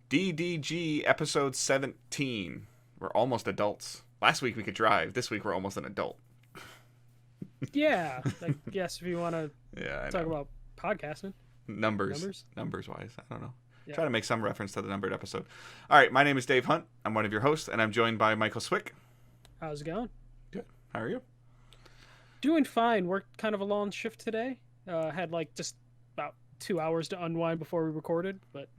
DDG episode 17. We're almost adults. Last week we could drive. This week we're almost an adult. Yeah, I guess if you want to I talk know. about podcasting. Numbers wise, I don't know. Yeah. Try to make some reference to the numbered episode. All right, my name is Dave Hunt. I'm one of your hosts, and I'm joined by Michael Swick. How's it going? Good. How are you? Doing fine. Worked kind of a long shift today. Had like just about 2 hours to unwind before we recorded, but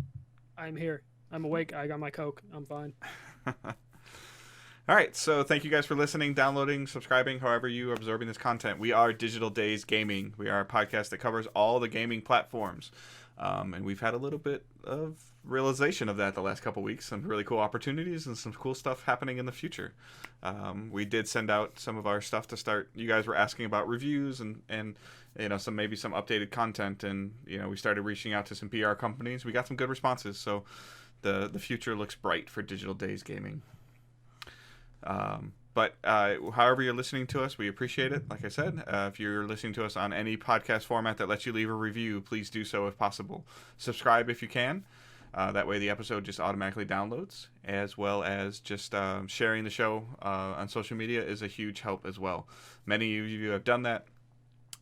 I'm here. I'm awake. I got my Coke. I'm fine. All right, so thank you guys for listening, downloading, subscribing, however you are absorbing this content. We are Digital Days Gaming. We are a podcast that covers all the gaming platforms. And we've had a little bit of realization of that the last couple weeks. Some really cool opportunities and some cool stuff happening in the future. We did send out some of our stuff to start. You guys were asking about reviews and you know, maybe some updated content. And, you know, we started reaching out to some PR companies. We got some good responses. So the future looks bright for Digital Days Gaming. But however you're listening to us, we appreciate it. Like I said, if you're listening to us on any podcast format that lets you leave a review, please do so if possible. Subscribe if you can. That way the episode just automatically downloads, as well as just sharing the show on social media is a huge help as well. Many of you have done that,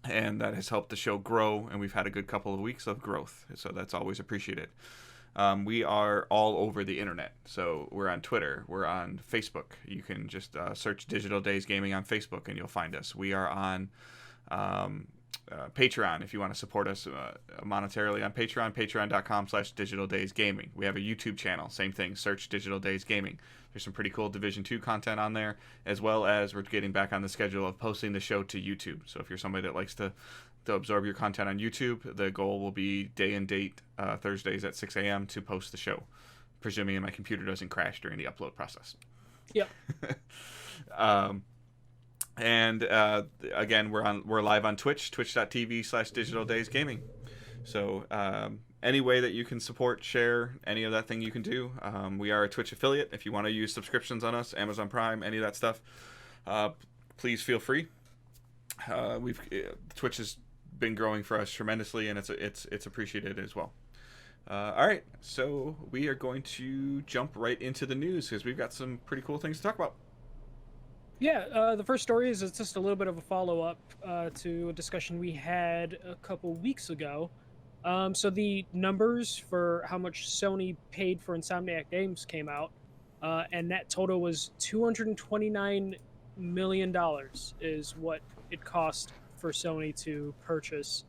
and that has helped the show grow, and we've had a good couple of weeks of growth, so that's always appreciated. We are all over the internet. So we're on Twitter. We're on Facebook. You can just search Digital Days Gaming on Facebook and you'll find us. We are on Patreon if you want to support us monetarily on Patreon, patreon.com/Digital Days Gaming. We have a YouTube channel. Same thing. Search Digital Days Gaming. There's some pretty cool Division 2 content on there, as well as we're getting back on the schedule of posting the show to YouTube. So if you're somebody that likes to absorb your content on YouTube, the goal will be day and date Thursdays at 6 a.m. to post the show, presuming my computer doesn't crash during the upload process. Yep. Again, we're live on Twitch, twitch.tv/Digital Days Gaming. So any way that you can support, share, any of that thing you can do. We are a Twitch affiliate. If you want to use subscriptions on us, Amazon Prime, any of that stuff, please feel free. Twitch has been growing for us tremendously, and it's appreciated as well. All right, so we are going to jump right into the news because we've got some pretty cool things to talk about. Yeah, the first story is it's just a little bit of a follow-up to a discussion we had a couple weeks ago. So the numbers for how much Sony paid for Insomniac Games came out, and that total was $229 million is what it cost for Sony to purchase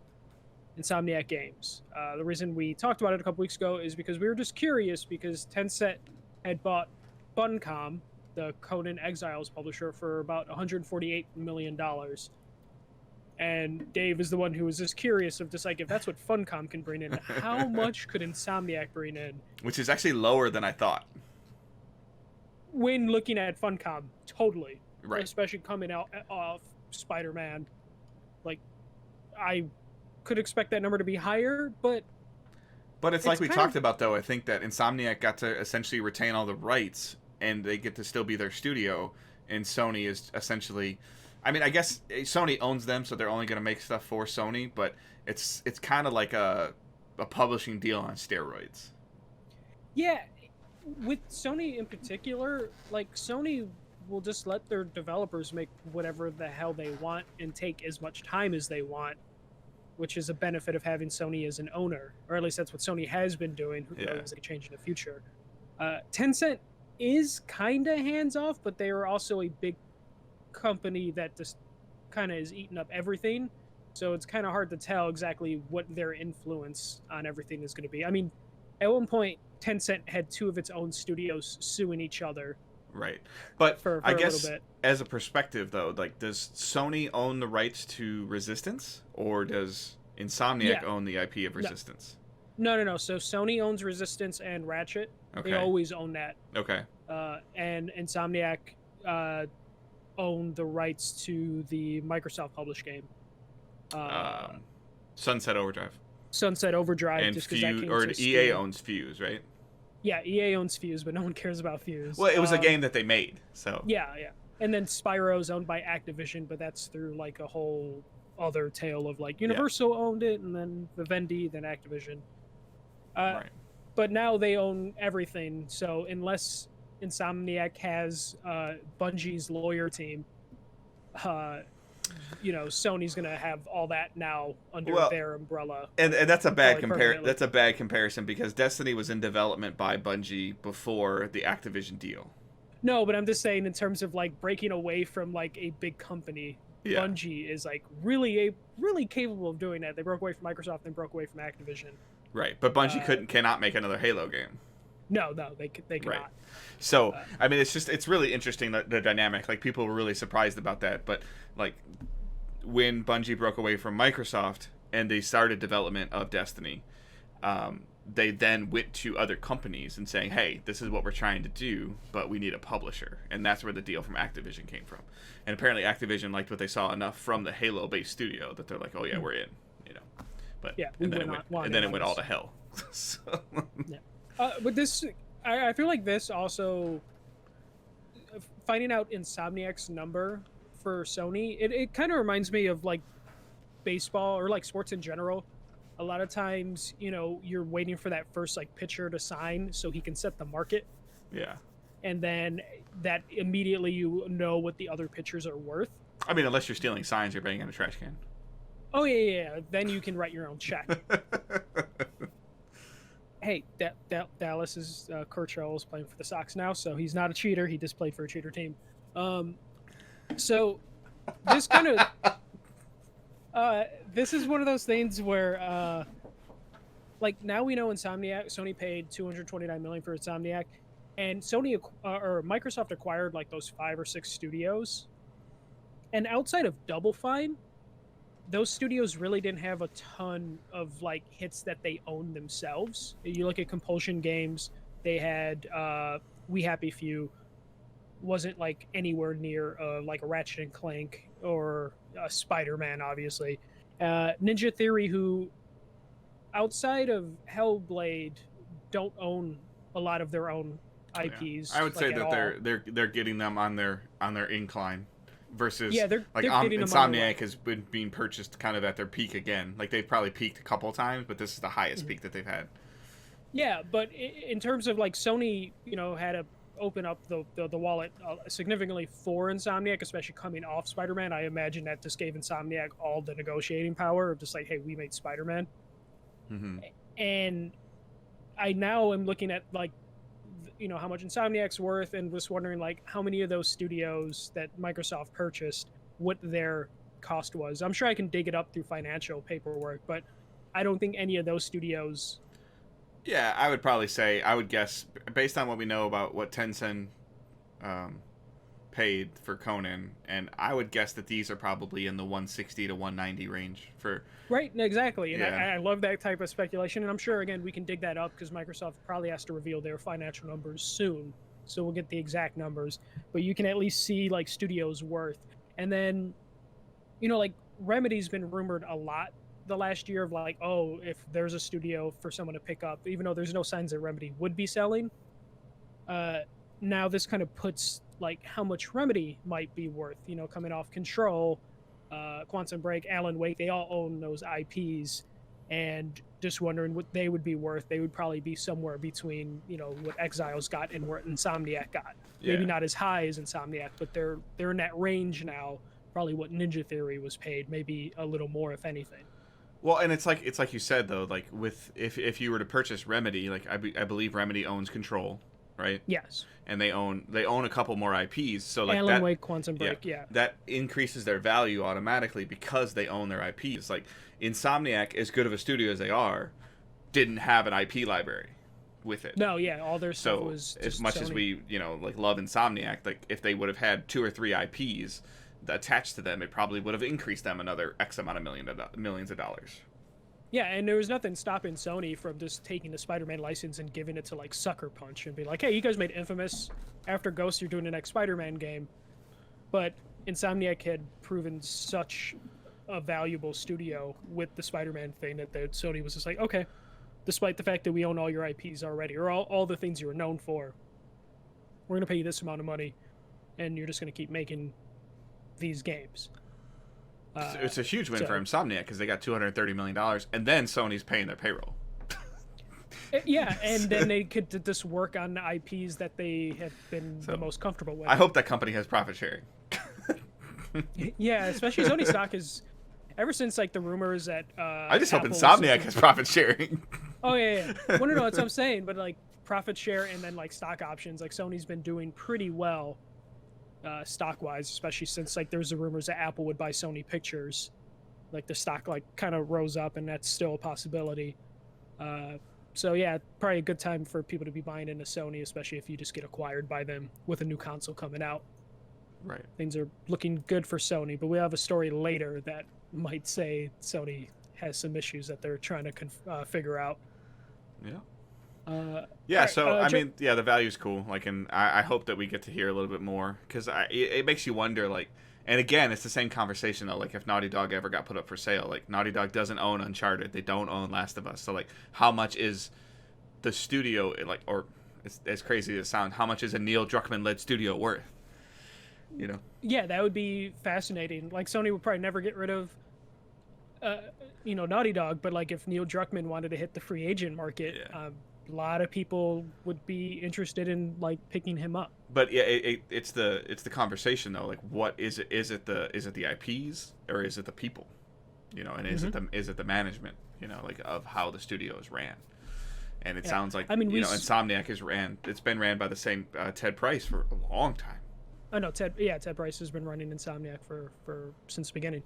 Insomniac Games. The reason we talked about it a couple weeks ago is because we were just curious because Tencent had bought Funcom, the Conan Exiles publisher, for about $148 million. And Dave is the one who was just curious of just like, if that's what Funcom can bring in, how much could Insomniac bring in? Which is actually lower than I thought. When looking at Funcom, totally. Right. Especially coming out of Spider-Man. Like, I could expect that number to be higher, but it's like we talked about, though. I think that Insomniac got to essentially retain all the rights, and they get to still be their studio, and Sony is essentially... I mean, I guess Sony owns them, so they're only going to make stuff for Sony, but it's kind of like a publishing deal on steroids. Yeah, with Sony in particular, like, Sony will just let their developers make whatever the hell they want and take as much time as they want, which is a benefit of having Sony as an owner, or at least that's what Sony has been doing. Who knows, they change in the future. Tencent is kind of hands-off, but they are also a big company that just kind of is eating up everything, so it's kind of hard to tell exactly what their influence on everything is going to be. I mean, at one point, Tencent had two of its own studios suing each other. Right. But for I a guess little bit. As a perspective, though, like, does Sony own the rights to Resistance, or does Insomniac own the IP of Resistance? No. So Sony owns Resistance and Ratchet. Okay. They always own that. Okay. And Insomniac owned the rights to the Microsoft published game. Sunset Overdrive. Sunset Overdrive. And just Fuse, that or EA owns Fuse, right? Yeah, EA owns Fuse, but no one cares about Fuse. Well, it was a game that they made, so... Yeah. And then Spyro's owned by Activision, but that's through, like, a whole other tale of, like, Universal owned it, and then Vivendi, then Activision. Right. but now they own everything. So unless Insomniac has Bungie's lawyer team, uh, Sony's gonna have all that now under their umbrella. And that's a bad permanently. that's a bad comparison because Destiny was in development by Bungie before the Activision deal. No, but I'm just saying in terms of like breaking away from like a big company. Yeah. Bungie is like really capable of doing that. They broke away from Microsoft and broke away from Activision. Right, but Bungie cannot make another Halo game. No, they cannot. Right. So I mean, it's really interesting the dynamic. Like people were really surprised about that, but like when Bungie broke away from Microsoft and they started development of Destiny, they then went to other companies and saying, "Hey, this is what we're trying to do, but we need a publisher," and that's where the deal from Activision came from. And apparently, Activision liked what they saw enough from the Halo-based studio that they're like, "Oh yeah, we're in," But yeah, and then it went all to hell. So. Yeah. But this, I feel like this also, finding out Insomniac's number for Sony, it kind of reminds me of like baseball or like sports in general. A lot of times, you're waiting for that first like pitcher to sign so he can set the market. Yeah. And then that immediately you know what the other pitchers are worth. I mean, unless you're stealing signs, you're banging in a trash can. Oh yeah. Then you can write your own check. Hey, Dallas is Kershaw is playing for the Sox now, so he's not a cheater. He just played for a cheater team. So this kind of this is one of those things where like now we know Sony paid $229 million for Insomniac, and Sony or Microsoft acquired like those 5 or 6 studios, and outside of Double Fine, those studios really didn't have a ton of like hits that they own themselves. You look at Compulsion Games, they had We Happy Few, wasn't like anywhere near like a Ratchet and Clank or Spider-Man, obviously. Ninja Theory, who outside of Hellblade don't own a lot of their own IPs. Yeah. I would say that they're getting them on their incline. Versus, they're Insomniac has been being purchased kind of at their peak again. Like, they've probably peaked a couple of times, but this is the highest peak that they've had. Yeah, but in terms of, like, Sony, had to open up the wallet significantly for Insomniac, especially coming off Spider-Man. I imagine that just gave Insomniac all the negotiating power of just like, hey, we made Spider-Man. Mm-hmm. And I now am looking at, like, how much Insomniac's worth, and was wondering like how many of those studios that Microsoft purchased, what their cost was. I'm sure I can dig it up through financial paperwork, but I don't think any of those studios. Yeah, I would guess based on what we know about what Tencent paid for Conan, and I would guess that these are probably in the 160 to 190 range for. Right, exactly, and I love that type of speculation, and I'm sure again we can dig that up because Microsoft probably has to reveal their financial numbers soon, so we'll get the exact numbers. But you can at least see like studios' worth, and then, like Remedy's been rumored a lot the last year of like, oh, if there's a studio for someone to pick up, even though there's no signs that Remedy would be selling. Now this kind of puts like how much Remedy might be worth, coming off Control, Quantum Break, Alan Wake, they all own those IPs, and just wondering what they would be worth. They would probably be somewhere between, what Exiles got and what Insomniac got. Yeah. Maybe not as high as Insomniac, but they're in that range now, probably what Ninja Theory was paid, maybe a little more if anything. Well, and it's like you said though, like with if you were to purchase Remedy, like I believe Remedy owns Control, right? Yes. And they own a couple more IPs, so like Alan Wake, Quantum Break, that increases their value automatically because they own their IPs. Like Insomniac, as good of a studio as they are, didn't have an IP library with it. No, all their stuff was just as much Sony. As we like love Insomniac, like if they would have had 2 or 3 IPs attached to them, it probably would have increased them another X amount of millions of dollars. Yeah, and there was nothing stopping Sony from just taking the Spider-Man license and giving it to like Sucker Punch and be like, hey, you guys made Infamous. After Ghost, you're doing the next Spider-Man game. But Insomniac had proven such a valuable studio with the Spider-Man thing that Sony was just like, okay, despite the fact that we own all your IPs already, or all the things you were known for, we're going to pay you this amount of money, and you're just going to keep making these games. It's a huge win for Insomniac because they got $230 million, and then Sony's paying their payroll. Yeah, and then they could just work on the IPs that they have been the most comfortable with. I hope that company has profit sharing. Yeah, especially Sony stock is ever since like the rumors that I just hope Apple was Insomniac has profit sharing. Oh yeah. Well, no, that's what I'm saying. But like profit share and then like stock options, like Sony's been doing pretty well stock wise, especially since like there's the rumors that Apple would buy Sony Pictures. Like the stock like kind of rose up, and that's still a possibility. So yeah, probably a good time for people to be buying into Sony, especially if you just get acquired by them with a new console coming out. Right. Things are looking good for Sony, but we have a story later that might say Sony has some issues that they're trying to figure out. Yeah. Yeah. Right, so I mean, yeah, the value's cool. Like, and I hope that we get to hear a little bit more, because it makes you wonder. Like, and again, it's the same conversation though. Like, if Naughty Dog ever got put up for sale, like Naughty Dog doesn't own Uncharted, they don't own Last of Us. So like, how much is the studio like, or as crazy as it sounds, how much is a Neil Druckmann led studio worth? You know? Yeah, that would be fascinating. Like Sony would probably never get rid of, Naughty Dog, but like if Neil Druckmann wanted to hit the free agent market, a lot of people would be interested in like picking him up. But yeah, it's the conversation though. Like, what is it? Is it the IPs or is it the people? You know, and is it the management? You know, like of how the studio is ran. And it sounds like Insomniac it's been ran by the same Ted Price for a long time. I know Ted Price has been running Insomniac for since the beginning.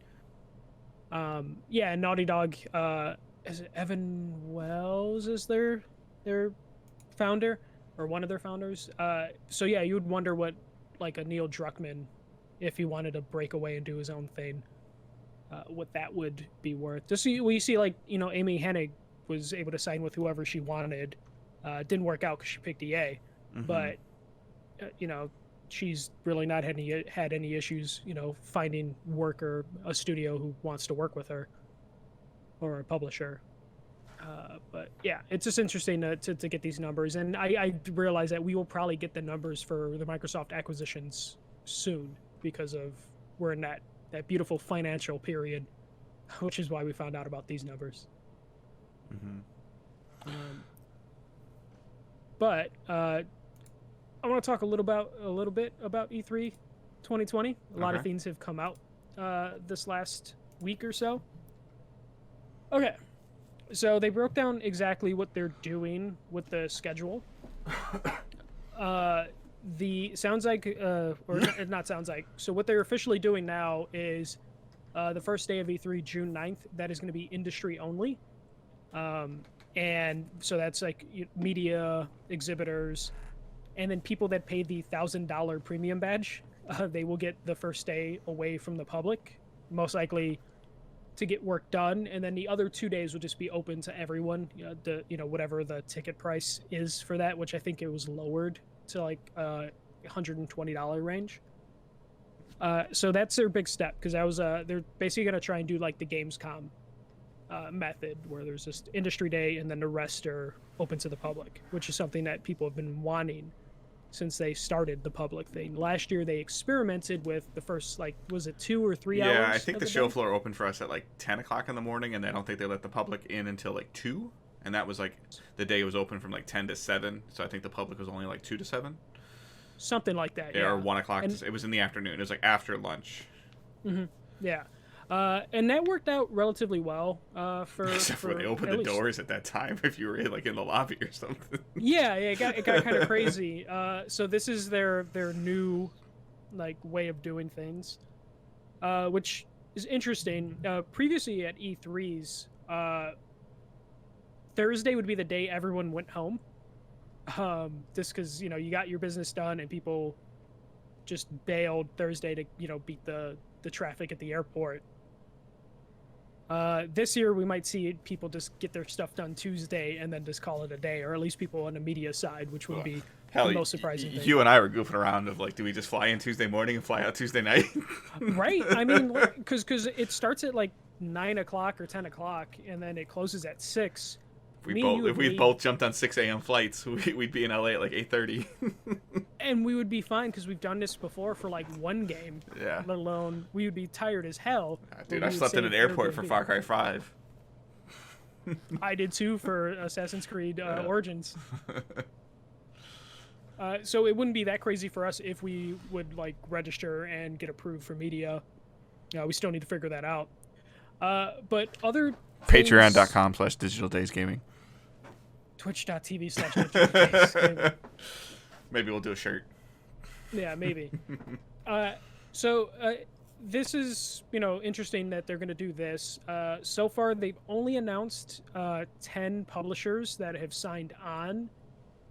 And Naughty Dog, is it Evan Wells is their founder or one of their founders? So yeah, you would wonder what like a Neil Druckmann, if he wanted to break away and do his own thing, what that would be worth. Just we see like Amy Hennig was able to sign with whoever she wanted. Didn't work out because she picked EA, but she's really not had any issues, finding work or a studio who wants to work with her or a publisher. But yeah, it's just interesting to get these numbers. And I realize that we will probably get the numbers for the Microsoft acquisitions soon because we're in that beautiful financial period, which is why we found out about these numbers. But I want to talk a little bit about E3 2020. A lot of things have come out this last week or so. Okay, so they broke down exactly what they're doing with the schedule. So what they're officially doing now is the first day of E3, June 9th, that is going to be industry only. And so that's like media, exhibitors, and then people that pay the $1,000 premium badge, they will get the first day away from the public, most likely to get work done. And then the other 2 days will just be open to everyone, whatever the ticket price is for that, which I think it was lowered to like $120 range. So that's their big step, because that was they're basically going to try and do like the Gamescom method, where there's just industry day and then the rest are open to the public, which is something that people have been wanting since they started the public thing. Last year they experimented with the first, like, was it 2 or 3 hours? Yeah, I think the show floor opened for us at like 10 o'clock in the morning, and I don't think they let the public in until like 2, and that was like the day it was open from like 10 to 7, so I think the public was only like 2 to 7. Something like that, yeah. Or 1 o'clock. It was in the afternoon. It was like after lunch. Yeah. And that worked out relatively well Except for they opened the doors at that time if you were like in the lobby or something. Yeah, it got kind of crazy. So this is their new like way of doing things, which is interesting. Previously at E3s, Thursday would be the day everyone went home, just because you got your business done and people just bailed Thursday to beat the traffic at the airport. This year we might see people just get their stuff done Tuesday and then just call it a day, or at least people on the media side, which would be the most surprising thing. You and I were goofing around of like, do we just fly in Tuesday morning and fly out Tuesday night? Right. I mean, because it starts at like 9 o'clock or 10 o'clock and then it closes at 6. If we both jumped on 6 a.m. flights, we'd be in LA at like 8:30. And we would be fine because we've done this before for like one game. Yeah. Let alone we would be tired as hell. Dude, I slept in an airport for Far Cry 5. I did too for Assassin's Creed Origins. So it wouldn't be that crazy for us if we would like register and get approved for media. We still need to figure that out. But other Patreon.com/digitaldaysgaming. Twitch.tv/digitaldaysgaming. Maybe we'll do a shirt. Yeah, maybe. This is, interesting that they're going to do this. So far, they've only announced 10 publishers that have signed on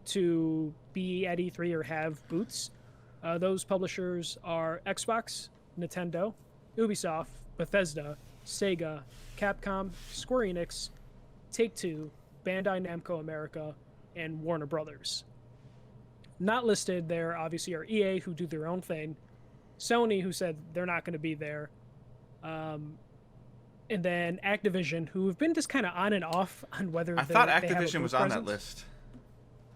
to be at E3 or have booths. Those publishers are Xbox, Nintendo, Ubisoft, Bethesda, Sega, Capcom, Square Enix, Take-Two, Bandai Namco America, and Warner Brothers. Not listed there, obviously, are EA, who do their own thing, Sony, who said they're not going to be there, and then Activision, who have been just kind of on and off on whether I thought Activision was on that list.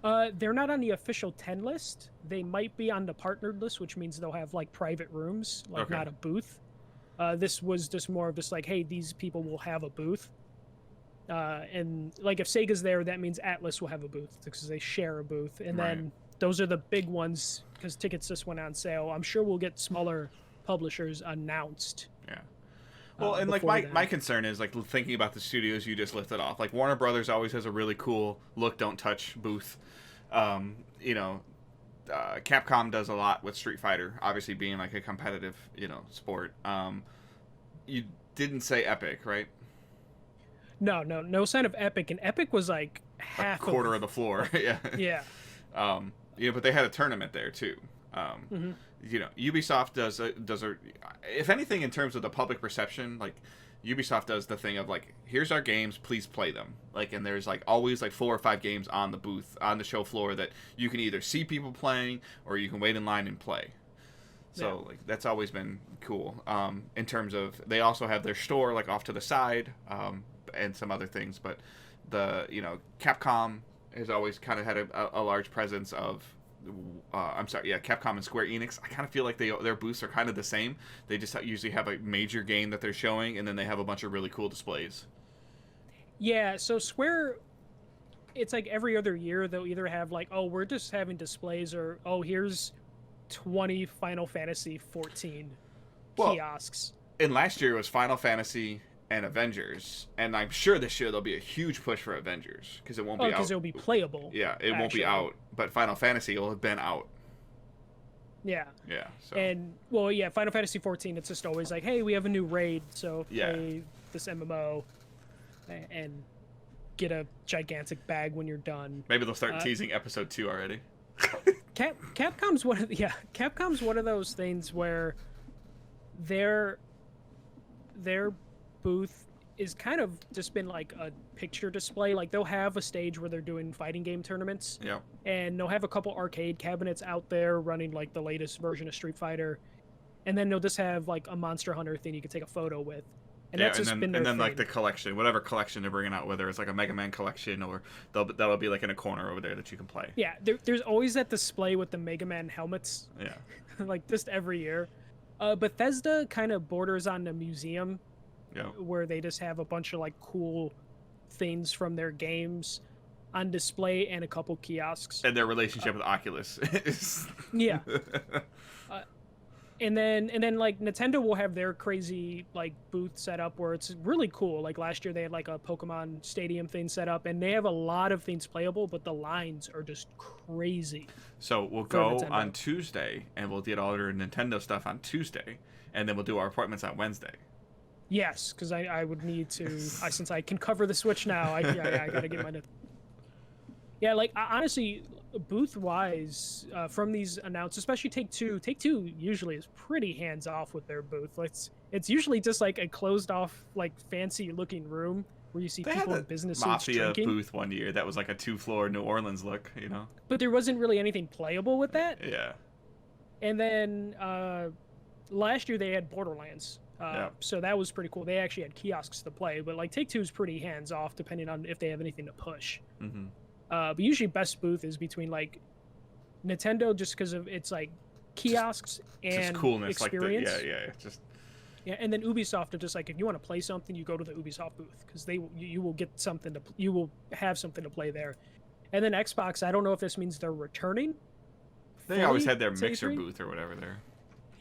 They're not on the official 10 list. They might be on the partnered list, which means they'll have like private rooms, like not a booth. This was just more of just like, hey, these people will have a booth. And like if Sega's there, that means Atlas will have a booth because they share a booth. And then those are the big ones because tickets just went on sale. I'm sure we'll get smaller publishers announced. Yeah. Well, and like my concern is like thinking about the studios you just lifted off. Like Warner Brothers always has a really cool look, don't touch booth. Capcom does a lot with Street Fighter, obviously being like a competitive, sport. You didn't say Epic, right? No sign of Epic, and Epic was like half a quarter of the floor. Yeah. Yeah. But they had a tournament there too. Ubisoft does if anything in terms of the public perception, like Ubisoft does the thing of like, here's our games, please play them. Like, and there's like always like 4 or 5 games on the booth, on the show floor that you can either see people playing or you can wait in line and play. So like that's always been cool. In terms of, they also have their store like off to the side, and some other things, but Capcom has always kind of had a large presence of Capcom and Square Enix. I kind of feel like their booths are kind of the same. They just usually have a major game that they're showing, and then they have a bunch of really cool displays. Yeah, so Square, it's like every other year they'll either have like, oh, we're just having displays, or oh, here's 20 Final Fantasy 14 kiosks. And last year it was Final Fantasy and Avengers, and I'm sure this year there'll be a huge push for Avengers because it won't be out. Because it'll be playable. Yeah, it won't be out, but Final Fantasy will have been out. Yeah. Yeah. So. And Final Fantasy 14. It's just always like, hey, we have a new raid, so play this MMO, and get a gigantic bag when you're done. Maybe they'll start teasing episode 2 already. Capcom's one of those things where their booth is kind of just been like a picture display. Like they'll have a stage where they're doing fighting game tournaments, and they'll have a couple arcade cabinets out there running like the latest version of Street Fighter, and then they'll just have like a Monster Hunter thing you can take a photo with, and that's just been their and then thing. Like the collection, whatever collection they're bringing out, whether it's like a Mega Man collection or that'll be like in a corner over there that you can play. Yeah, there's always that display with the Mega Man helmets. Yeah. Like just every year. Bethesda kind of borders on the museum. Yeah. Where they just have a bunch of like cool things from their games on display and a couple kiosks. And their relationship with Oculus. Yeah. And then like Nintendo will have their crazy like booth set up where it's really cool. Like last year they had like a Pokemon Stadium thing set up, and they have a lot of things playable, but the lines are just crazy. So we'll go on Tuesday and we'll get all our Nintendo stuff on Tuesday, and then we'll do our appointments on Wednesday. Yes, because I would need to. Since I can cover the Switch now, I gotta get my. Yeah, like honestly, booth wise, from these announced, especially Take-Two usually is pretty hands off with their booth. Like it's usually just like a closed off, like fancy looking room where you see people in business suits drinking. Mafia booth one year that was like a 2-floor New Orleans look, But there wasn't really anything playable with that. Yeah. And then last year they had Borderlands. So that was pretty cool. They actually had kiosks to play, but like Take-Two is pretty hands off depending on if they have anything to push. Mm-hmm. But usually best booth is between like Nintendo, just because of its like kiosks and just coolness, experience. Like just Yeah, and then Ubisoft are just like, if you want to play something, you go to the Ubisoft booth because you will get something you will have something to play there. And then Xbox, I don't know if this means they're returning. They always Fully had their to mixer E3. booth or whatever there.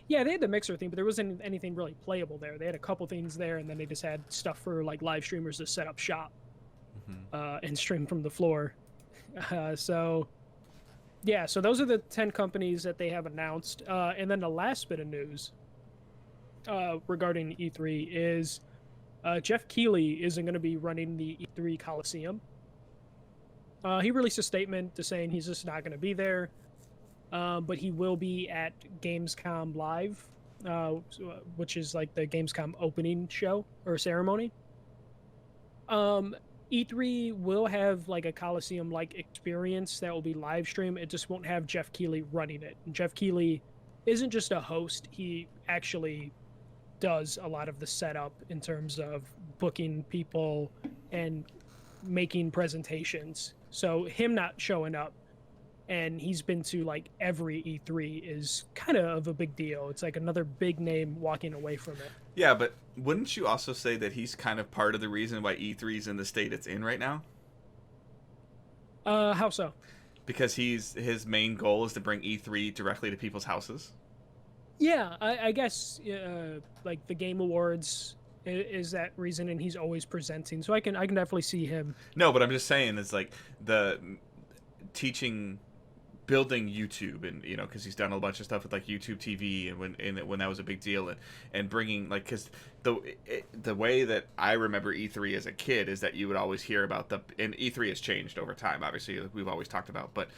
Yeah, they had the mixer thing, but there wasn't anything really playable there. They had a couple things there, and then they just had stuff for like live streamers to set up shop and stream from the floor. So yeah, so those are the 10 companies that they have announced. And then the last bit of news regarding E3 is Jeff Keighley isn't going to be running the E3 Coliseum. He released a statement to saying he's just not going to be there, but he will be at Gamescom Live, which is like the Gamescom opening show or ceremony. E3 will have like a Coliseum-like experience that will be live stream. It just won't have Jeff Keighley running it. And Jeff Keighley isn't just a host; he actually does a lot of the setup in terms of booking people and making presentations. So him not showing up, and he's been to like every E3, is kind of a big deal. It's like another big name walking away from it. Yeah, but wouldn't you also say that he's kind of part of the reason why E3 is in the state it's in right now? How so? Because his main goal is to bring E3 directly to people's houses. Yeah, I guess like the Game Awards is that reason, and he's always presenting. So I can definitely see him. No, but I'm just saying it's like the building YouTube, and because he's done a bunch of stuff with like YouTube TV, and when that was a big deal, and bringing like, because the way that I remember E3 as a kid is that you would always hear about and E3 has changed over time, obviously, like we've always talked about, but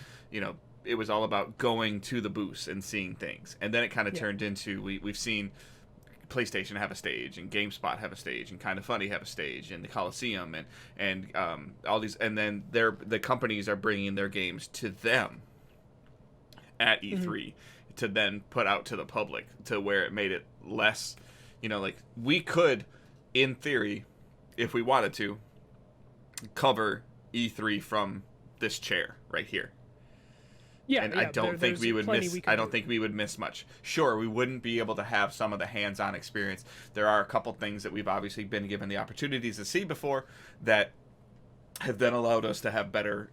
it was all about going to the booths and seeing things, and then it kind of turned into we've seen PlayStation have a stage, and GameSpot have a stage, and Kind of Funny have a stage, and the Coliseum, and all these, and then the companies are bringing their games to them at E3 to then put out to the public, to where it made it less, like we could, in theory, if we wanted to, cover E3 from this chair right here. Yeah, and I don't think we would miss. I don't think we would miss much. Sure, we wouldn't be able to have some of the hands-on experience. There are a couple things that we've obviously been given the opportunities to see before that have then allowed us to have better,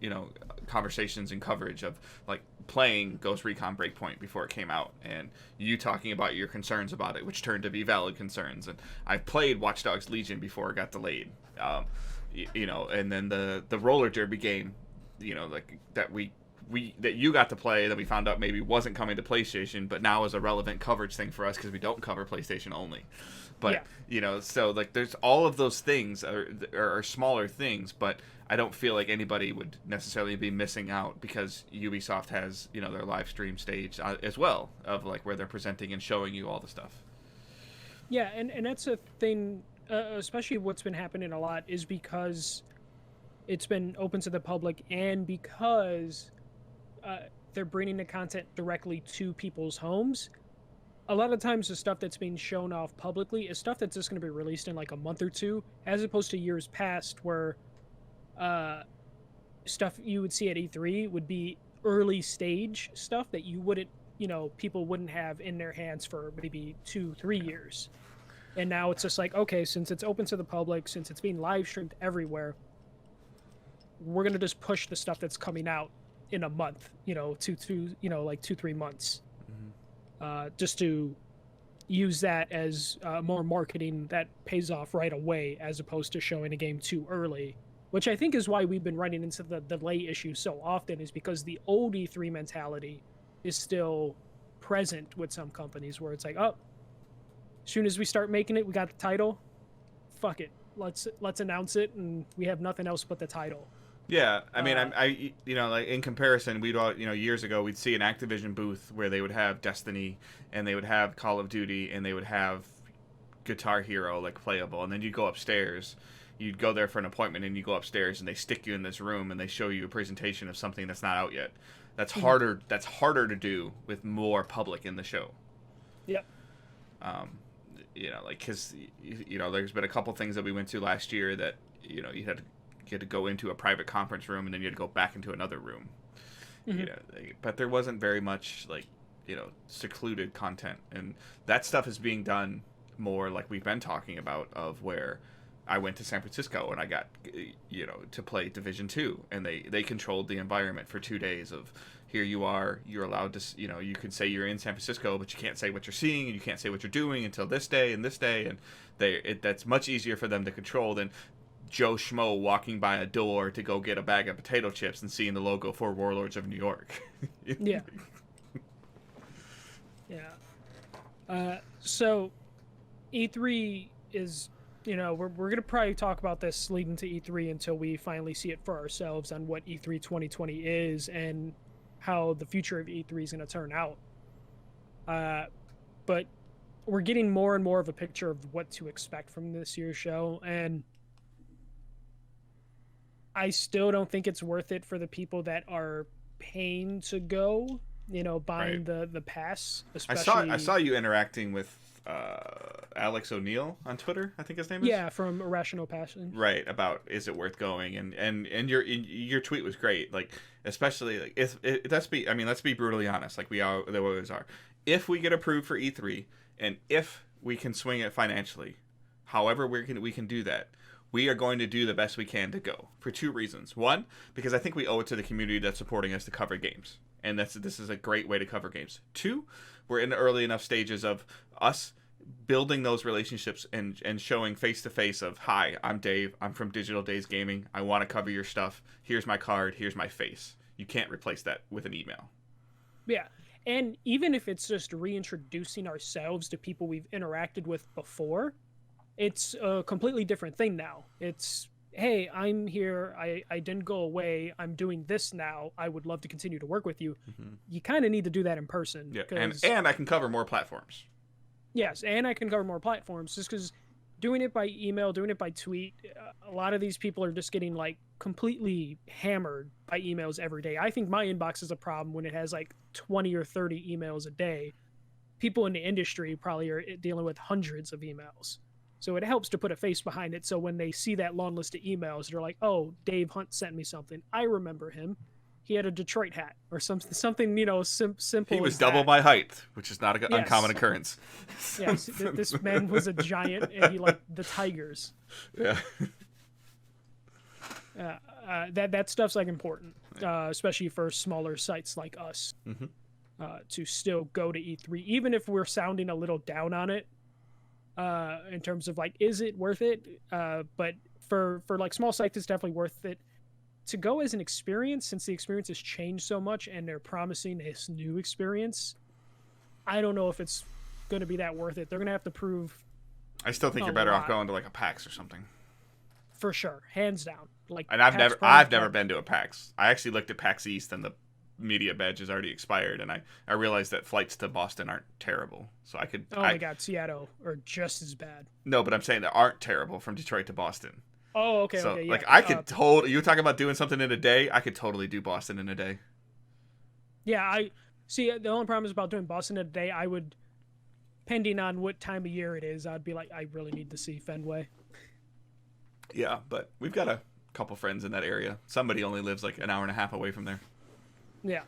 conversations and coverage of like playing Ghost Recon Breakpoint before it came out, and you talking about your concerns about it, which turned to be valid concerns. And I've played Watch Dogs Legion before it got delayed, and then the roller derby game, like that that you got to play, that we found out maybe wasn't coming to PlayStation, but now is a relevant coverage thing for us because we don't cover PlayStation only. But so like there's all of those things are smaller things, but I don't feel like anybody would necessarily be missing out because Ubisoft has their live stream stage as well, of like where they're presenting and showing you all the stuff. Yeah, and that's a thing, especially what's been happening a lot is because it's been open to the public, and because they're bringing the content directly to people's homes. A lot of times the stuff that's being shown off publicly is stuff that's just going to be released in like a month or two, as opposed to years past where stuff you would see at E3 would be early stage stuff that you wouldn't, people wouldn't have in their hands for maybe 2-3 years. And now it's just like, okay, since it's open to the public, since it's being live streamed everywhere, we're going to just push the stuff that's coming out in a month, 2-3 months, just to use that as more marketing that pays off right away, as opposed to showing a game too early, which I think is why we've been running into the delay issue so often, is because the old E3 mentality is still present with some companies, where it's like, oh, as soon as we start making it, we got the title, fuck it, let's announce it, and we have nothing else but the title. Yeah, I mean, I like in comparison, we'd all, years ago, we'd see an Activision booth where they would have Destiny, and they would have Call of Duty, and they would have Guitar Hero, like, playable, and then you'd go upstairs, you'd go there for an appointment, and you go upstairs, and they stick you in this room, and they show you a presentation of something that's not out yet. That's harder to do with more public in the show. Yep. Because, there's been a couple things that we went to last year that, you had to go into a private conference room, and then you had to go back into another room. But there wasn't very much secluded content, and that stuff is being done more like we've been talking about, of where I went to San Francisco and I got, to play Division 2, and they controlled the environment for 2 days of, here you are, you're allowed to, you can say you're in San Francisco, but you can't say what you're seeing and you can't say what you're doing until this day and this day. And that's much easier for them to control than Joe Schmo walking by a door to go get a bag of potato chips and seeing the logo for Warlords of New York. Yeah. Yeah. So E3 is, we're going to probably talk about this leading to E3 until we finally see it for ourselves on what E3 2020 is and how the future of E3 is going to turn out. But we're getting more and more of a picture of what to expect from this year's show, and I still don't think it's worth it for the people that are paying to go, buying the pass. Especially, I saw you interacting with Alex O'Neill on Twitter, I think his name is. Yeah, from Irrational Passion. Right, about is it worth going, and your tweet was great. Like, especially like let's be brutally honest, like they always are. If we get approved for E3, and if we can swing it financially, however we can do that, we are going to do the best we can to go, for 2 reasons. One, because I think we owe it to the community that's supporting us to cover games, and this is a great way to cover games. 2, we're in the early enough stages of us building those relationships and showing face to face of, hi, I'm Dave, I'm from Digital Days Gaming, I want to cover your stuff, here's my card, here's my face. You can't replace that with an email. Yeah, and even if it's just reintroducing ourselves to people we've interacted with before, it's a completely different thing now. It's, hey, I'm here, I didn't go away, I'm doing this now, I would love to continue to work with you. Mm-hmm. You kind of need to do that in person. Yeah, and I can cover more platforms. Yes, and I can cover more platforms, just because doing it by email, doing it by tweet, a lot of these people are just getting like completely hammered by emails every day. I think my inbox is a problem when it has like 20 or 30 emails a day. People in the industry probably are dealing with hundreds of emails. So it helps to put a face behind it, so when they see that long list of emails, they're like, oh, Dave Hunt sent me something. I remember him. He had a Detroit hat or something, simple. He was double my height, which is not an uncommon occurrence. Yes, this man was a giant, and he liked the Tigers. Yeah. That stuff's like important, especially for smaller sites like us, to still go to E3, even if we're sounding a little down on it, in terms of like, is it worth it? But for like small sites, it's definitely worth it to go as an experience, since the experience has changed so much and they're promising this new experience. I don't know if it's going to be that worth it. They're going to have to prove. I still think you're better off going to like a PAX or something. For sure, hands down. Like, and I've never been to a PAX. I actually looked at PAX East, and the media badge has already expired, and I realized that flights to Boston aren't terrible. So I could. Oh my God, Seattle are just as bad. No, but I'm saying they aren't terrible from Detroit to Boston. Oh, okay. So, okay, yeah. like, I could you were talking about doing something in a day. I could totally do Boston in a day. Yeah, I see. The only problem is about doing Boston in a day. I would, depending on what time of year it is, I'd be like, I really need to see Fenway. Yeah, but we've got a couple friends in that area. Somebody only lives like an hour and a half away from there. Yeah.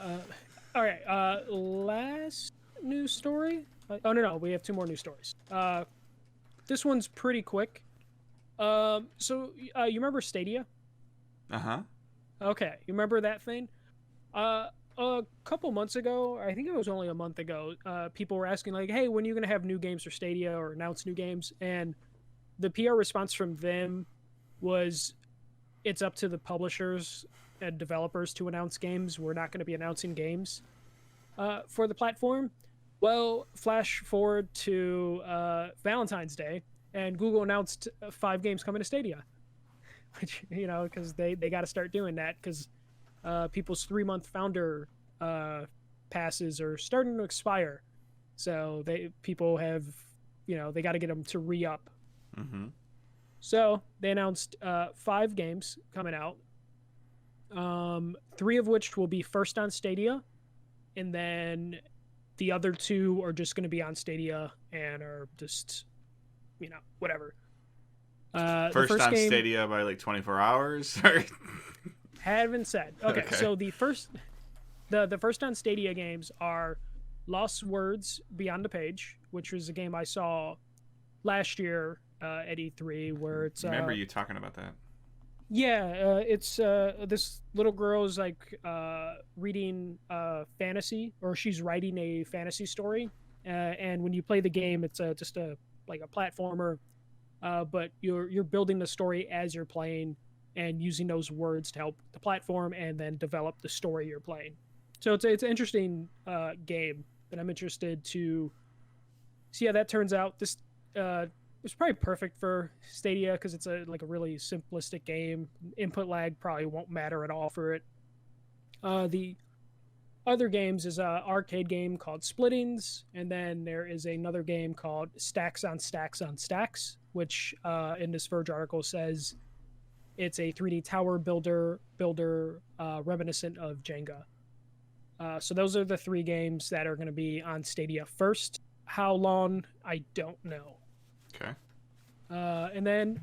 All right. Last news story. Oh no, we have 2 more news stories. This one's pretty quick. So you remember Stadia? Okay, you remember that thing? A couple months ago, I think it was only a month ago, people were asking like, hey, when are you going to have new games for Stadia or announce new games? And the PR response from them was, it's up to the publishers and developers to announce games. We're not going to be announcing games for the platform. Well, flash forward to Valentine's Day, and Google announced 5 games coming to Stadia. Which, because they got to start doing that, because people's 3-month founder passes are starting to expire. So people have, they got to get them to re-up. Mm-hmm. So they announced 5 games coming out, 3 of which will be first on Stadia, and then the other 2 are just going to be on Stadia and are just, whatever. First on game, Stadia by like 24 hours? Haven't said. Okay, so the first on Stadia games are Lost Words Beyond the Page, which was a game I saw last year at E3, where it's Remember you talking about that? yeah, it's this little girl is like reading fantasy, or she's writing a fantasy story, and when you play the game, it's just a like a platformer, but you're building the story as you're playing and using those words to help the platform and then develop the story you're playing. So it's an interesting game that I'm interested to see how that turns out. This it's probably perfect for Stadia because it's a really simplistic game. Input lag probably won't matter at all for it. The other games is a arcade game called Splittings, and then there is another game called Stacks on Stacks on Stacks, which in this Verge article says it's a 3D tower builder reminiscent of Jenga. So those are the three games that are going to be on Stadia first. How long? I don't know. Okay. And then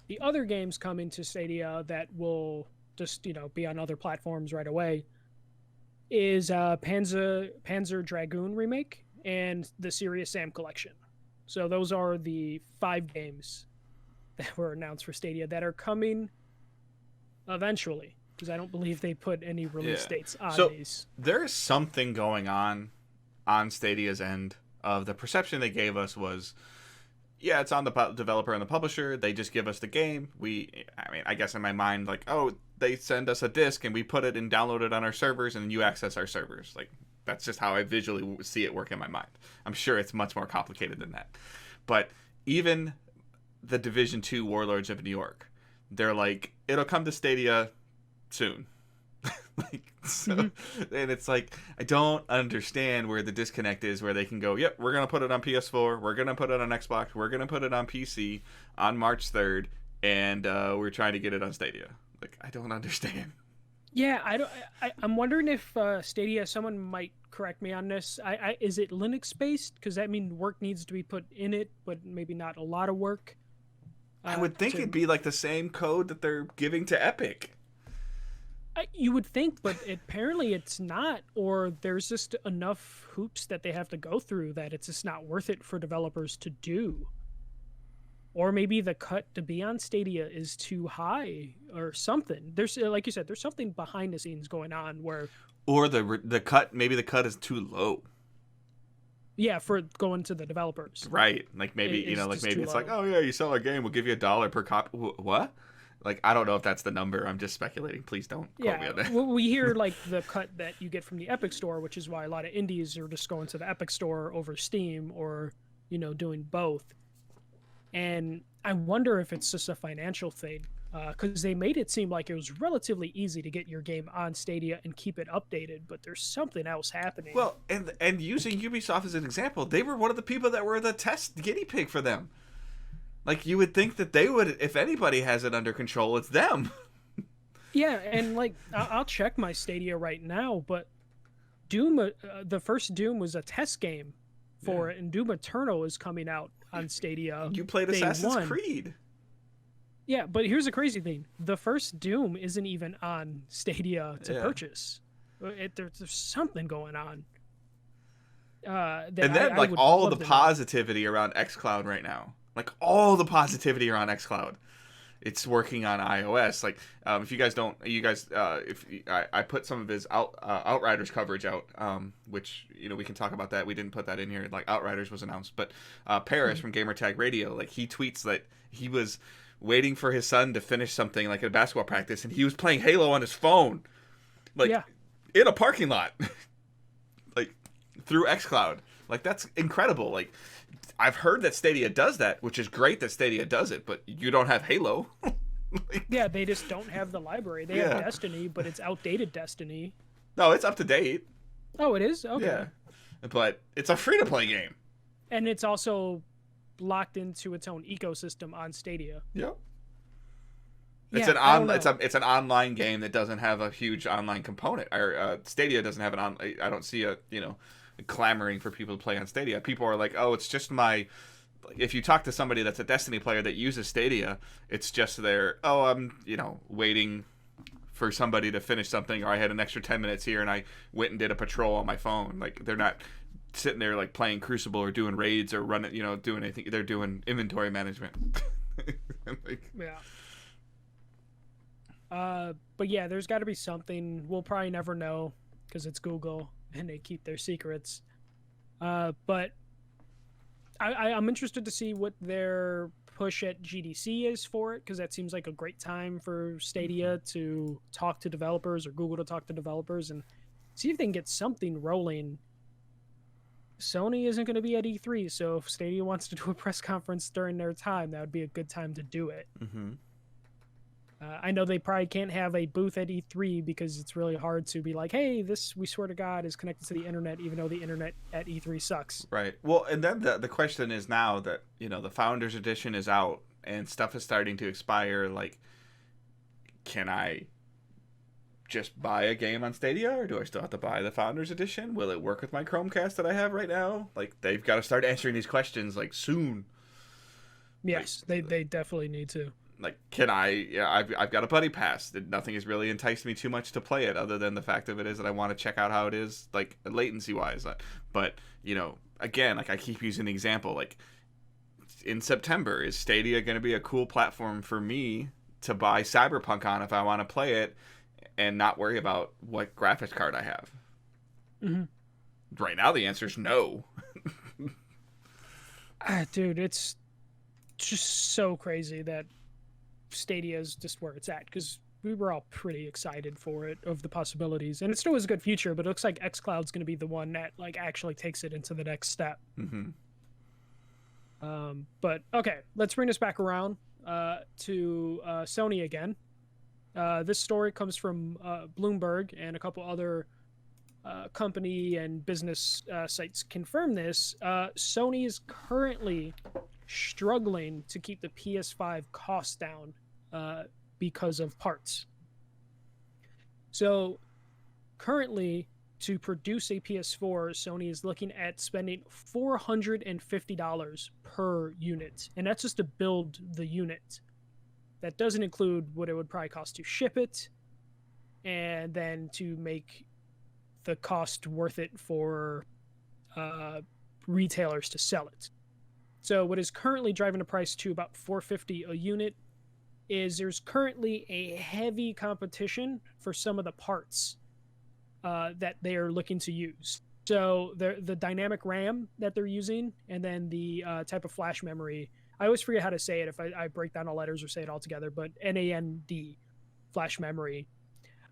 the other games coming to Stadia that will just be on other platforms right away is Panzer Dragoon remake and the Serious Sam collection. So those are the 5 games that were announced for Stadia that are coming eventually, because I don't believe they put any release dates on these. There's something going on Stadia's end of the perception they gave us was, yeah, it's on the developer and the publisher. They just give us the game. I guess in my mind, like, oh, they send us a disc and we put it and download it on our servers and then you access our servers. Like, that's just how I visually see it work in my mind. I'm sure it's much more complicated than that. But even the Division 2 Warlords of New York, they're like, it'll come to Stadia soon. And it's like, I don't understand where the disconnect is, where they can go, yep, we're going to put it on PS4, we're going to put it on Xbox, we're going to put it on PC on March 3rd, and we're trying to get it on Stadia. Like, I don't understand. Yeah, I'm wondering if Stadia, someone might correct me on this. Is it Linux based? Because that means work needs to be put in it, but maybe not a lot of work. I would think it'd be like the same code that they're giving to Epic. You would think, but apparently it's not, or there's just enough hoops that they have to go through that it's just not worth it for developers to do. Or maybe the cut to be on Stadia is too high or something. There's, like you said, there's something behind the scenes going on where... Or the cut, maybe the cut is too low. Yeah, for going to the developers. Right. Like maybe, maybe it's like, oh yeah, you sell our game, we'll give you $1 per copy. What? Like, I don't know if that's the number. I'm just speculating. Please don't quote me on that. We hear like the cut that you get from the Epic Store, which is why a lot of indies are just going to the Epic Store over Steam or, doing both. And I wonder if it's just a financial thing, because they made it seem like it was relatively easy to get your game on Stadia and keep it updated, but there's something else happening. Well, and using Ubisoft as an example, they were one of the people that were the test guinea pig for them. Like, you would think that they would, if anybody has it under control, it's them. Yeah, and like, I'll check my Stadia right now, but Doom, the first Doom was a test game for it, and Doom Eternal is coming out on Stadia. You played Assassin's Creed. Yeah, but here's the crazy thing. The first Doom isn't even on Stadia to purchase. There's something going on. And then, like, all the positivity around xCloud right now. Like, all the positivity around xCloud. It's working on iOS. Like, if you guys don't, I put some of his Outriders coverage out, which, we can talk about that. We didn't put that in here. Like, Outriders was announced. But Paris from Gamertag Radio, like, he tweets that he was waiting for his son to finish something, like a basketball practice, and he was playing Halo on his phone. Like, in a parking lot. Like, through xCloud. Like, that's incredible. Like, I've heard that Stadia does that, which is great that Stadia does it, but you don't have Halo. Yeah, they just don't have the library. They have Destiny, but it's outdated Destiny. No, it's up to date. Oh, it is? Okay. Yeah. But it's a free-to-play game. And it's also locked into its own ecosystem on Stadia. Yep. It's an online game that doesn't have a huge online component. Or Stadia doesn't have I don't see clamoring for people to play on Stadia. People are like, oh, it's just if you talk to somebody that's a Destiny player that uses Stadia, it's just I'm, waiting for somebody to finish something, or I had an extra 10 minutes here and I went and did a patrol on my phone. Like, they're not sitting there like playing Crucible or doing raids or running, doing anything. They're doing inventory management. Like, yeah. But yeah, there's got to be something. We'll probably never know because it's Google and they keep their secrets. But I'm interested to see what their push at GDC is for it, because that seems like a great time for Stadia to talk to developers, or Google to talk to developers, and see if they can get something rolling. Sony isn't going to be at E3, so if Stadia wants to do a press conference during their time, that would be a good time to do it. mm-hmm. I know they probably can't have a booth at E3 because it's really hard to be like, hey, this, we swear to God, is connected to the internet, even though the internet at E3 sucks. Right. Well, and then the question is now that, the Founders Edition is out and stuff is starting to expire, like, can I just buy a game on Stadia, or do I still have to buy the Founders Edition? Will it work with my Chromecast that I have right now? Like, they've got to start answering these questions, like, soon. Yes, like, they definitely need to. Like, can I? Yeah, I've got a buddy pass. Nothing has really enticed me too much to play it, other than the fact of it is that I want to check out how it is, like, latency wise. But again, like, I keep using the example, like, in September, is Stadia going to be a cool platform for me to buy Cyberpunk on if I want to play it, and not worry about what graphics card I have? Mm-hmm. Right now, the answer is no. Dude, it's just so crazy that Stadia is just where it's at, because we were all pretty excited for it, of the possibilities, and it still has a good future, but it looks like xCloud's going to be the one that, like, actually takes it into the next step. Mm-hmm. But okay, let's bring this back around to Sony again. This story comes from Bloomberg, and a couple other company and business sites confirm this. Sony is currently struggling to keep the PS5 cost down because of parts. So currently, to produce a PS4, Sony is looking at spending $450 per unit, and that's just to build the unit. That doesn't include what it would probably cost to ship it, and then to make the cost worth it for retailers to sell it. So what is currently driving the price to about $450 a unit is there's currently a heavy competition for some of the parts that they are looking to use. So the dynamic RAM that they're using, and then the type of flash memory. I always forget how to say it if I break down the letters or say it all together, but NAND flash memory.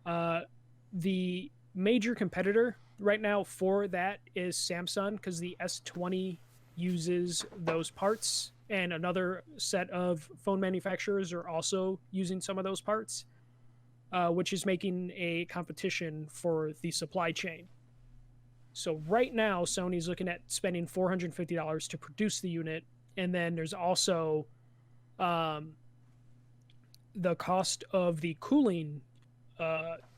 The major competitor right now for that is Samsung, because the S20 uses those parts, and another set of phone manufacturers are also using some of those parts, which is making a competition for the supply chain. So right now, Sony's looking at spending $450 to produce the unit, and then there's also the cost of the cooling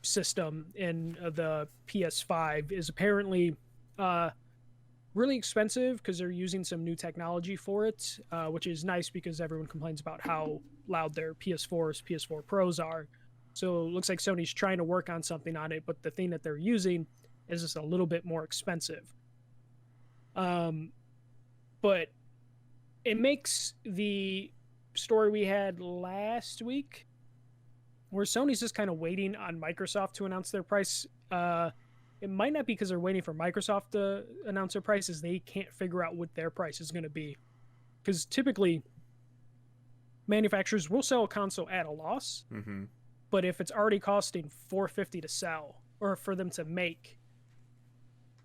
system in the PS5 is apparently really expensive, because they're using some new technology for it, which is nice because everyone complains about how loud their PS4s, PS4 Pros are. So it looks like Sony's trying to work on something on it, but the thing that they're using is just a little bit more expensive. But it makes the story we had last week, where Sony's just kind of waiting on Microsoft to announce their price. It might not be because they're waiting for Microsoft to announce their prices. They can't figure out what their price is going to be. Because typically, manufacturers will sell a console at a loss. Mm-hmm. But if it's already costing $450 to sell, or for them to make,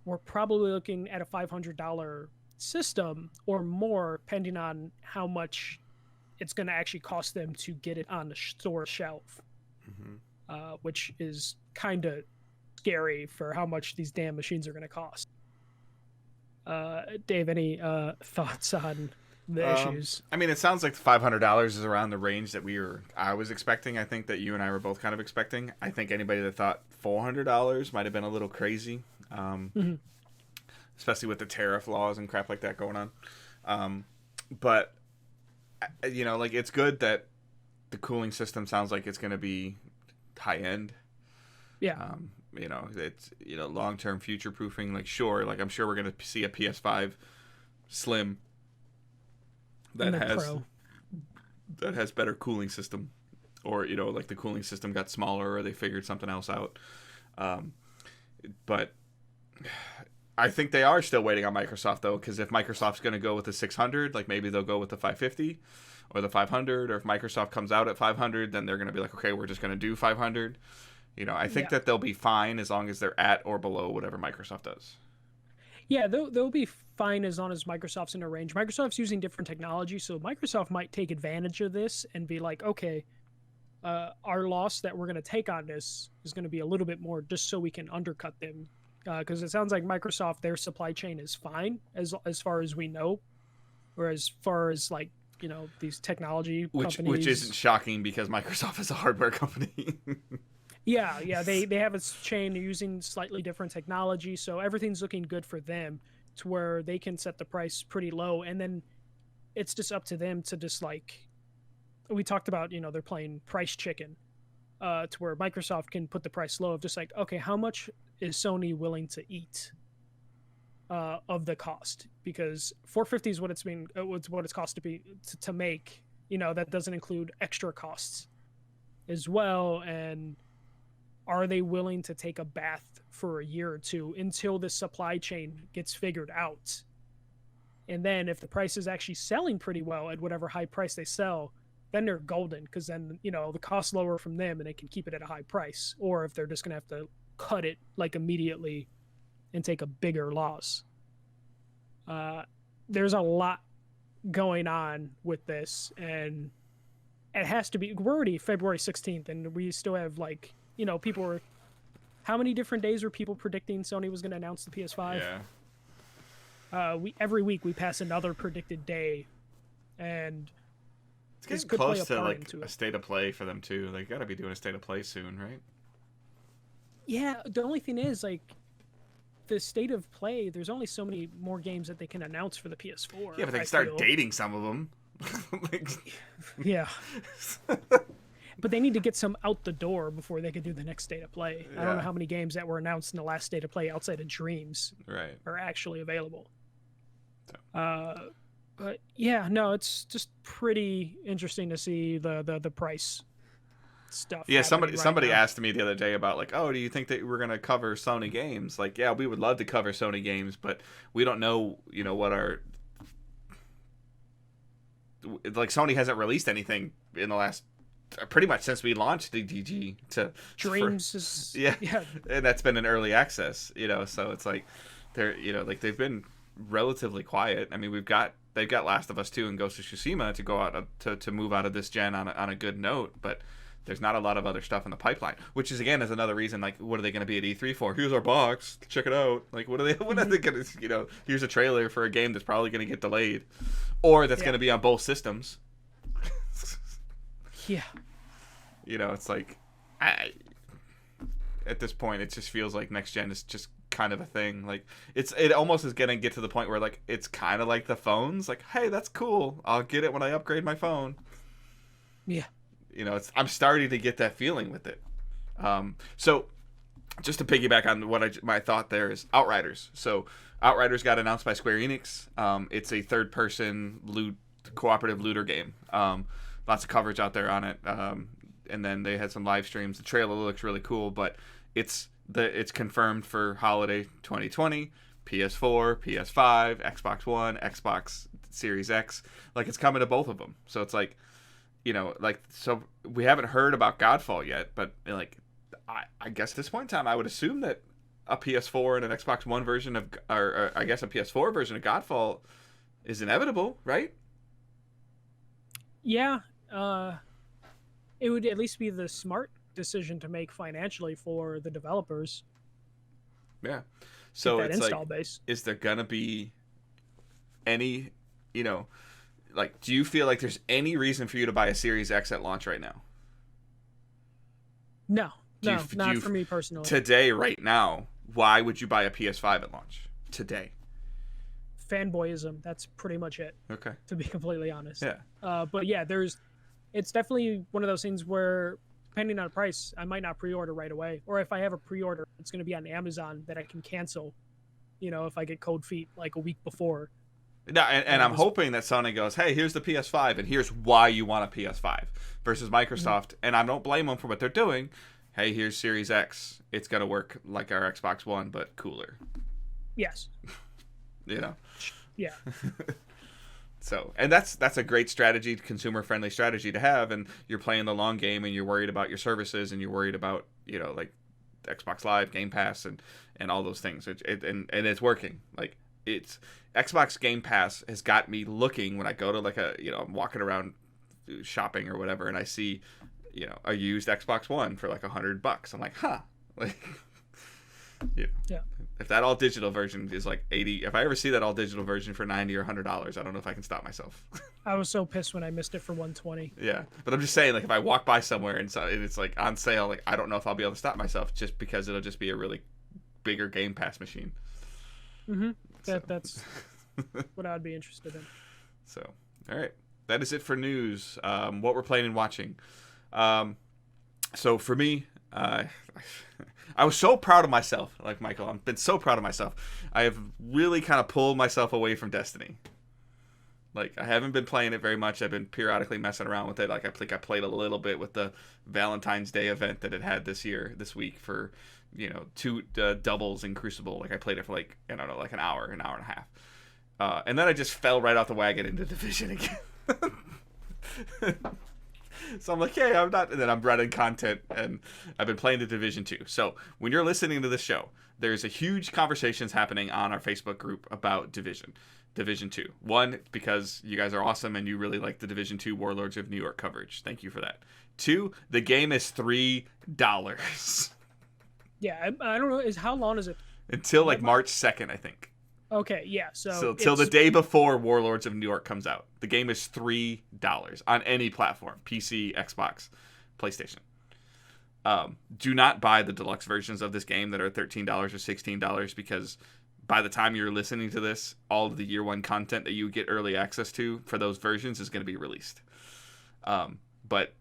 we're probably looking at a $500 system or more, depending on how much it's going to actually cost them to get it on the store shelf. Mm-hmm. Which is kind of scary for how much these damn machines are going to cost. Dave, any thoughts on the issues? I mean, it sounds like $500 is around the range that I was expecting. I think that you and I were both kind of expecting. I think anybody that thought $400 might have been a little crazy, mm-hmm. especially with the tariff laws and crap like that going on. But like, it's good that the cooling system sounds like it's going to be high end. Yeah. It's long term future proofing. Like sure, like I'm sure we're gonna see a PS5 Slim that has better cooling system, or like the cooling system got smaller, or they figured something else out. But I think they are still waiting on Microsoft though, because if Microsoft's gonna go with the 600, like maybe they'll go with the 550 or the 500, or if Microsoft comes out at 500, then they're gonna be like, okay, we're just gonna do 500. I think that they'll be fine as long as they're at or below whatever Microsoft does. Yeah, they'll be fine as long as Microsoft's in a range. Microsoft's using different technology, so Microsoft might take advantage of this and be like, okay, our loss that we're going to take on this is going to be a little bit more just so we can undercut them. Because it sounds like Microsoft, their supply chain is fine as far as we know, or as far as like, these technology companies. Which isn't shocking because Microsoft is a hardware company. Yeah, they have a chain using slightly different technology, so everything's looking good for them to where they can set the price pretty low, and then it's just up to them to just like we talked about, they're playing price chicken, to where Microsoft can put the price low of just like, okay, how much is Sony willing to eat of the cost? Because 450 is what it's cost to make. That doesn't include extra costs as well, and are they willing to take a bath for a year or two until the supply chain gets figured out? And then if the price is actually selling pretty well at whatever high price they sell, then they're golden, because then, the cost lower from them and they can keep it at a high price. Or if they're just going to have to cut it like immediately and take a bigger loss. There's a lot going on with this, and it has to be, we're already February 16th and we still have like, people were, how many different days were people predicting Sony was going to announce the PS5? Yeah. Every week we pass another predicted day, and it's getting close to like a state of play for them too. They got to be doing a state of play soon, right? Yeah. The only thing is, like, the state of play, there's only so many more games that they can announce for the PS4. Yeah, but they can start dating some of them. Yeah. But they need to get some out the door before they could do the next state of play. Yeah. I don't know how many games that were announced in the last state of play outside of Dreams are actually available. So. But yeah, no, it's just pretty interesting to see the price stuff. Yeah, somebody asked me the other day about like, oh, do you think that we're gonna cover Sony games? Like, yeah, we would love to cover Sony games, but we don't know, what our like Sony hasn't released anything in the last pretty much since we launched the DG to Dreams. Yeah, and that's been an early access, so it's like they're like they've been relatively quiet. I mean, they've got Last of Us 2 and Ghost of Tsushima to go out to move out of this gen on a good note, but there's not a lot of other stuff in the pipeline, which is another reason, like, what are they going to be at E3 for? Here's our box, check it out. Like, what are they going to, here's a trailer for a game that's probably going to get delayed, or that's going to be on both systems. Yeah. It's like, at this point, it just feels like next gen is just kind of a thing. Like, it almost is going to get to the point where, like, it's kind of like the phones. Like, hey, that's cool. I'll get it when I upgrade my phone. Yeah. I'm starting to get that feeling with it. So, just to piggyback on my thought there is Outriders. So, Outriders got announced by Square Enix. It's a third-person cooperative looter game. Lots of coverage out there on it. And then they had some live streams. The trailer looks really cool, but it's confirmed for holiday 2020, PS4, PS5, Xbox One, Xbox Series X. Like, it's coming to both of them. So it's like, so we haven't heard about Godfall yet, but like, I guess at this point in time, I would assume that a PS4 and an Xbox One version or I guess a PS4 version of Godfall is inevitable, right? Yeah. It would at least be the smart decision to make financially for the developers. Yeah. So it's install like, base. Is there gonna be any, like, do you feel like there's any reason for you to buy a Series X at launch right now? No, not for me personally. Today, right now, why would you buy a PS5 at launch today? Fanboyism. That's pretty much it. Okay. To be completely honest. Yeah. But yeah, it's definitely one of those things where depending on the price, I might not pre-order right away. Or if I have a pre-order, it's going to be on Amazon that I can cancel, if I get cold feet like a week before. No, and I'm hoping that Sony goes, hey, here's the PS5, and here's why you want a PS5, versus Microsoft, and I don't blame them for what they're doing. Hey, here's Series X. It's going to work like our Xbox One, but cooler. Yes. Yeah. So, and that's a great strategy, consumer-friendly strategy to have, and you're playing the long game, and you're worried about your services, and you're worried about, like Xbox Live, Game Pass, and all those things. And it's working. Like, it's Xbox Game Pass has got me looking when I go to I'm walking around shopping or whatever, and I see, a used Xbox One for like $100. I'm like, huh, like, yeah. If that all digital version is like 80, if I ever see that all digital version for $90 or $100, I don't know if I can stop myself. I was so pissed when I missed it for $120. Yeah, but I'm just saying, like, if I walk by somewhere and it's like on sale, like, I don't know if I'll be able to stop myself, just because it'll just be a really bigger Game Pass machine. Mm-hmm. That's what I'd be interested in. So, all right, that is it for news. What we're playing and watching. So for me, I was so proud of myself. Like Michael, I've been so proud of myself. I have really kind of pulled myself away from Destiny. Like, I haven't been playing it very much. I've been periodically messing around with it. Like, I think I played a little bit with the Valentine's Day event that it had this week for, 2 doubles in Crucible. Like, I played it for like, I don't know, like an hour and a half. And then I just fell right off the wagon into Division again. So I'm like, hey, I'm not. And then I'm running content, and I've been playing the Division 2. So when you're listening to this show, there's a huge conversations happening on our Facebook group about Division 2. One, because you guys are awesome and you really like the Division 2 Warlords of New York coverage. Thank you for that. 2, the game is $3. Yeah, I don't know. How long is it? Until like March 2nd, I think. Okay, yeah. So till the day before Warlords of New York comes out. The game is $3 on any platform. PC, Xbox, PlayStation. Do not buy the deluxe versions of this game that are $13 or $16, because by the time you're listening to this, all of the year one content that you get early access to for those versions is going to be released. But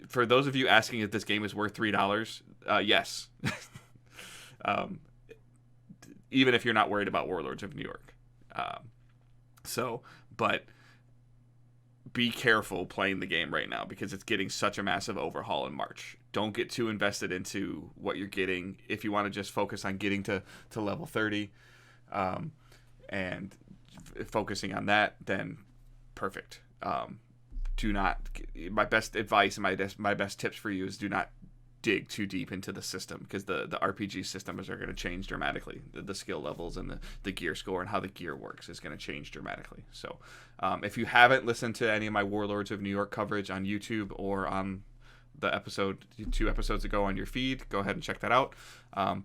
for those of you asking if this game is worth $3, yes. Even if you're not worried about Warlords of New York. But be careful playing the game right now, because it's getting such a massive overhaul in March. Don't get too invested into what you're getting. If you want to just focus on getting to level 30 and focusing on that, then perfect. Do not. My best advice and my best tips for you is do not dig too deep into the system, because the RPG systems are going to change dramatically. The skill levels and the gear score and how the gear works is going to change dramatically. So if you haven't listened to any of my Warlords of New York coverage on YouTube or on the 2 episodes ago on your feed, go ahead and check that out.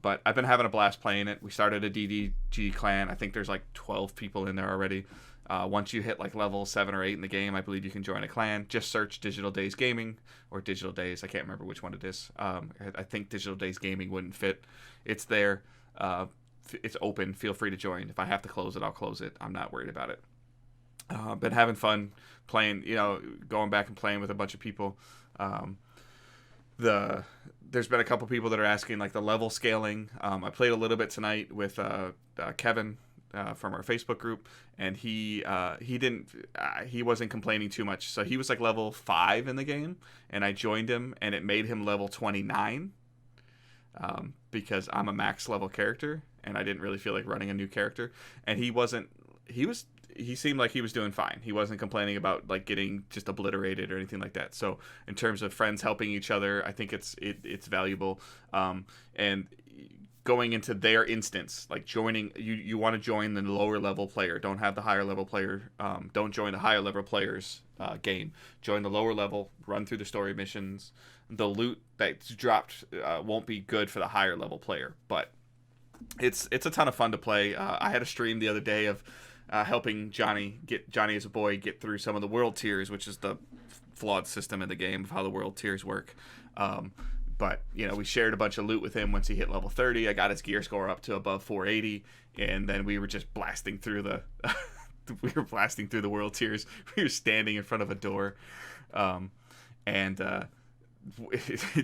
But I've been having a blast playing it. We started a DDG clan. I think there's like 12 people in there already. Once you hit like level 7 or 8 in the game, I believe you can join a clan. Just search Digital Days Gaming or Digital Days. I can't remember which one it is. I think Digital Days Gaming wouldn't fit. It's there. It's open. Feel free to join. If I have to close it, I'll close it. I'm not worried about it. Been having fun playing, going back and playing with a bunch of people. There's been a couple people that are asking like the level scaling. I played a little bit tonight with Kevin from our Facebook group, and he wasn't complaining too much. So he was like level 5 in the game, and I joined him, and it made him level 29 because I'm a max level character, and I didn't really feel like running a new character. And he seemed like he was doing fine. He wasn't complaining about like getting just obliterated or anything like that. So in terms of friends helping each other, I think it's valuable. And going into their instance, like joining, you want to join the lower level player. Don't have the higher level player. Don't join the higher level player's game. Join the lower level. Run through the story missions. The loot that's dropped won't be good for the higher level player, but it's a ton of fun to play. I had a stream the other day of helping Johnny as a boy get through some of the world tiers, which is the flawed system in the game of how the world tiers work. But we shared a bunch of loot with him once he hit level 30. I got his gear score up to above 480, and then we were just blasting through the world tiers. We were standing in front of a door, and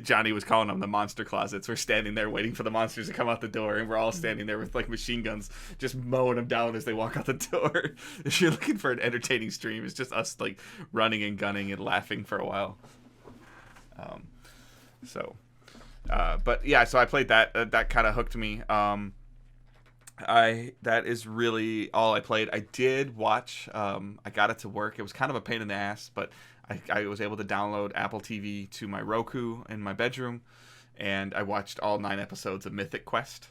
Johnny was calling them the monster closets. We're standing there waiting for the monsters to come out the door, and we're all standing there with like machine guns, just mowing them down as they walk out the door. If you're looking for an entertaining stream, it's just us like running and gunning and laughing for a while. But yeah, so I played that. That kind of hooked me. That is really all I played. I did watch. I got it to work. It was kind of a pain in the ass, but I was able to download Apple TV to my Roku in my bedroom, and I watched all 9 episodes of Mythic Quest,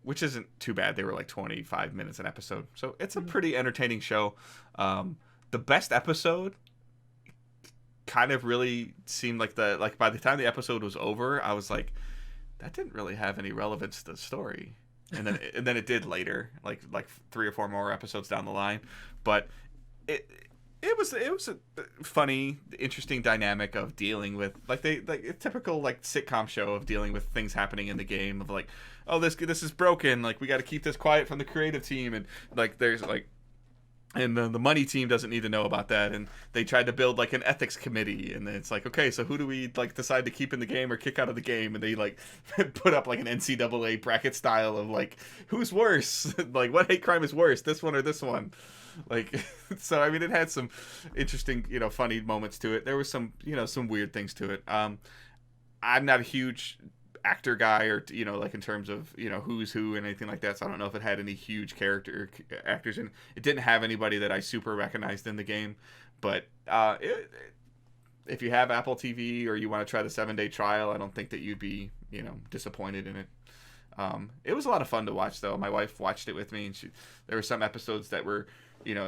which isn't too bad. They were like 25 minutes an episode, so it's a pretty entertaining show. The best episode kind of really seemed like by the time the episode was over, I was like, that didn't really have any relevance to the story. And then it did later, like 3 or 4 more episodes down the line, but it was a funny, interesting dynamic of dealing with like a typical like sitcom show of dealing with things happening in the game of like, oh, this is broken, like we got to keep this quiet from the creative team, and like there's like, and the money team doesn't need to know about that, and they tried to build like an ethics committee, and then it's like, okay, so who do we like decide to keep in the game or kick out of the game, and they like put up like an NCAA bracket style of like who's worse, like what hate crime is worse, this one or this one. Like, so I mean, it had some interesting, funny moments to it. There was some, some weird things to it. I'm not a huge actor guy, or like in terms of who's who and anything like that. So I don't know if it had any huge character actors, and it didn't have anybody that I super recognized in the game. But if you have Apple TV or you want to try the 7-day trial, I don't think that you'd be disappointed in it. It was a lot of fun to watch, though. My wife watched it with me, and there were some episodes that were,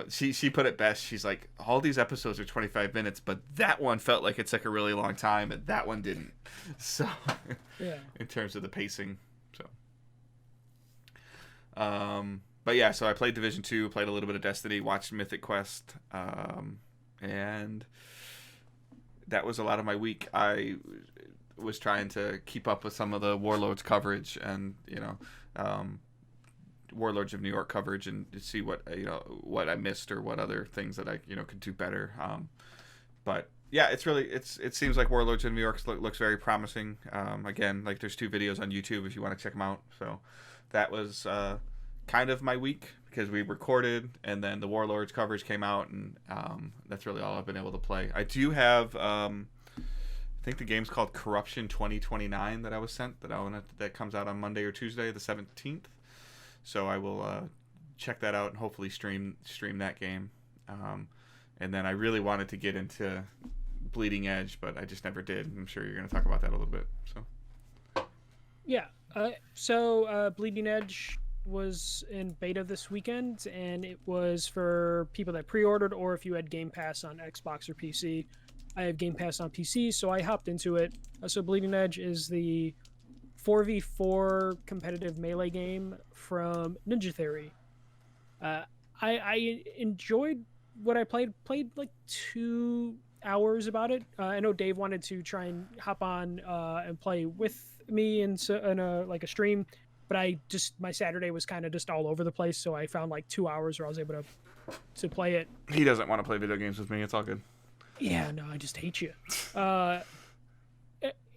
she put it best. She's like, all these episodes are 25 minutes, but that one felt like it took a really long time, and that one didn't. So, yeah, in terms of the pacing. So, but yeah, so I played Division 2, played a little bit of Destiny, watched Mythic Quest, and that was a lot of my week. I was trying to keep up with some of the Warlords coverage, and Warlords of New York coverage, and to see what I missed or what other things that I could do better. But yeah, it seems like Warlords of New York looks very promising. Again, like there's 2 videos on YouTube if you want to check them out. So that was kind of my week, because we recorded and then the Warlords coverage came out, and that's really all I've been able to play. I do have I think the game's called Corruption 2029 that I was sent, that comes out on Monday or Tuesday, the 17th. So I will check that out and hopefully stream that game. And then I really wanted to get into Bleeding Edge, but I just never did. I'm sure you're going to talk about that a little bit. So yeah, so Bleeding Edge was in beta this weekend, and it was for people that pre-ordered, or if you had Game Pass on Xbox or PC. I have Game Pass on PC, so I hopped into it. So Bleeding Edge is the 4v4 competitive melee game from Ninja Theory. I enjoyed what I played like 2 hours about it. I know Dave wanted to try and hop on and play with me in a stream, but my Saturday was kind of just all over the place, so I found like 2 hours where I was able to play it. He doesn't want to play video games with me. It's all good. Yeah, no, I just hate you.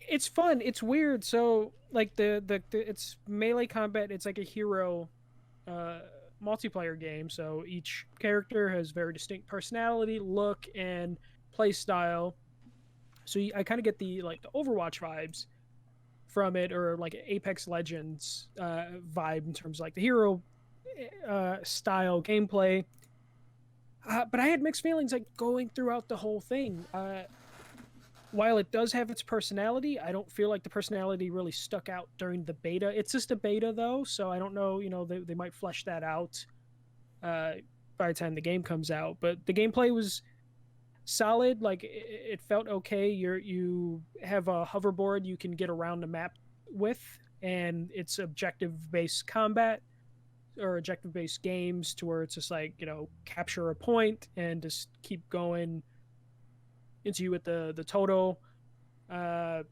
It's fun. It's weird. So like it's melee combat. It's like a hero multiplayer game. So each character has very distinct personality, look, and play style. So I kind of get the Overwatch vibes from it, or like Apex Legends vibe in terms of like the hero style gameplay. But I had mixed feelings like going throughout the whole thing. While it does have its personality, I don't feel like the personality really stuck out during the beta. It's just a beta though, so I don't know, they might flesh that out by the time the game comes out. But the gameplay was solid. Like it felt okay. You have a hoverboard you can get around the map with, and it's objective-based combat, or objective-based games, to where it's just like, capture a point and just keep going into you with the total. And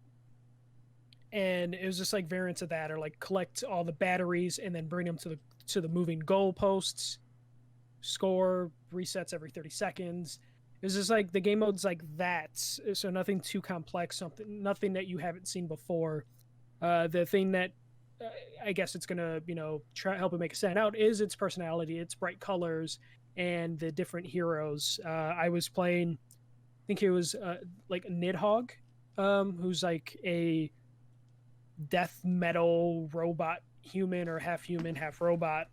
it was just like variants of that, or like collect all the batteries and then bring them to the moving goal posts. Score resets every 30 seconds. It's just like the game mode's like that, so nothing too complex, nothing that you haven't seen before. The thing that I guess it's gonna try help it make it stand out is its personality, its bright colors, and the different heroes. I was playing, I think it was like Nidhogg, who's like a death metal robot human or half human, half robot,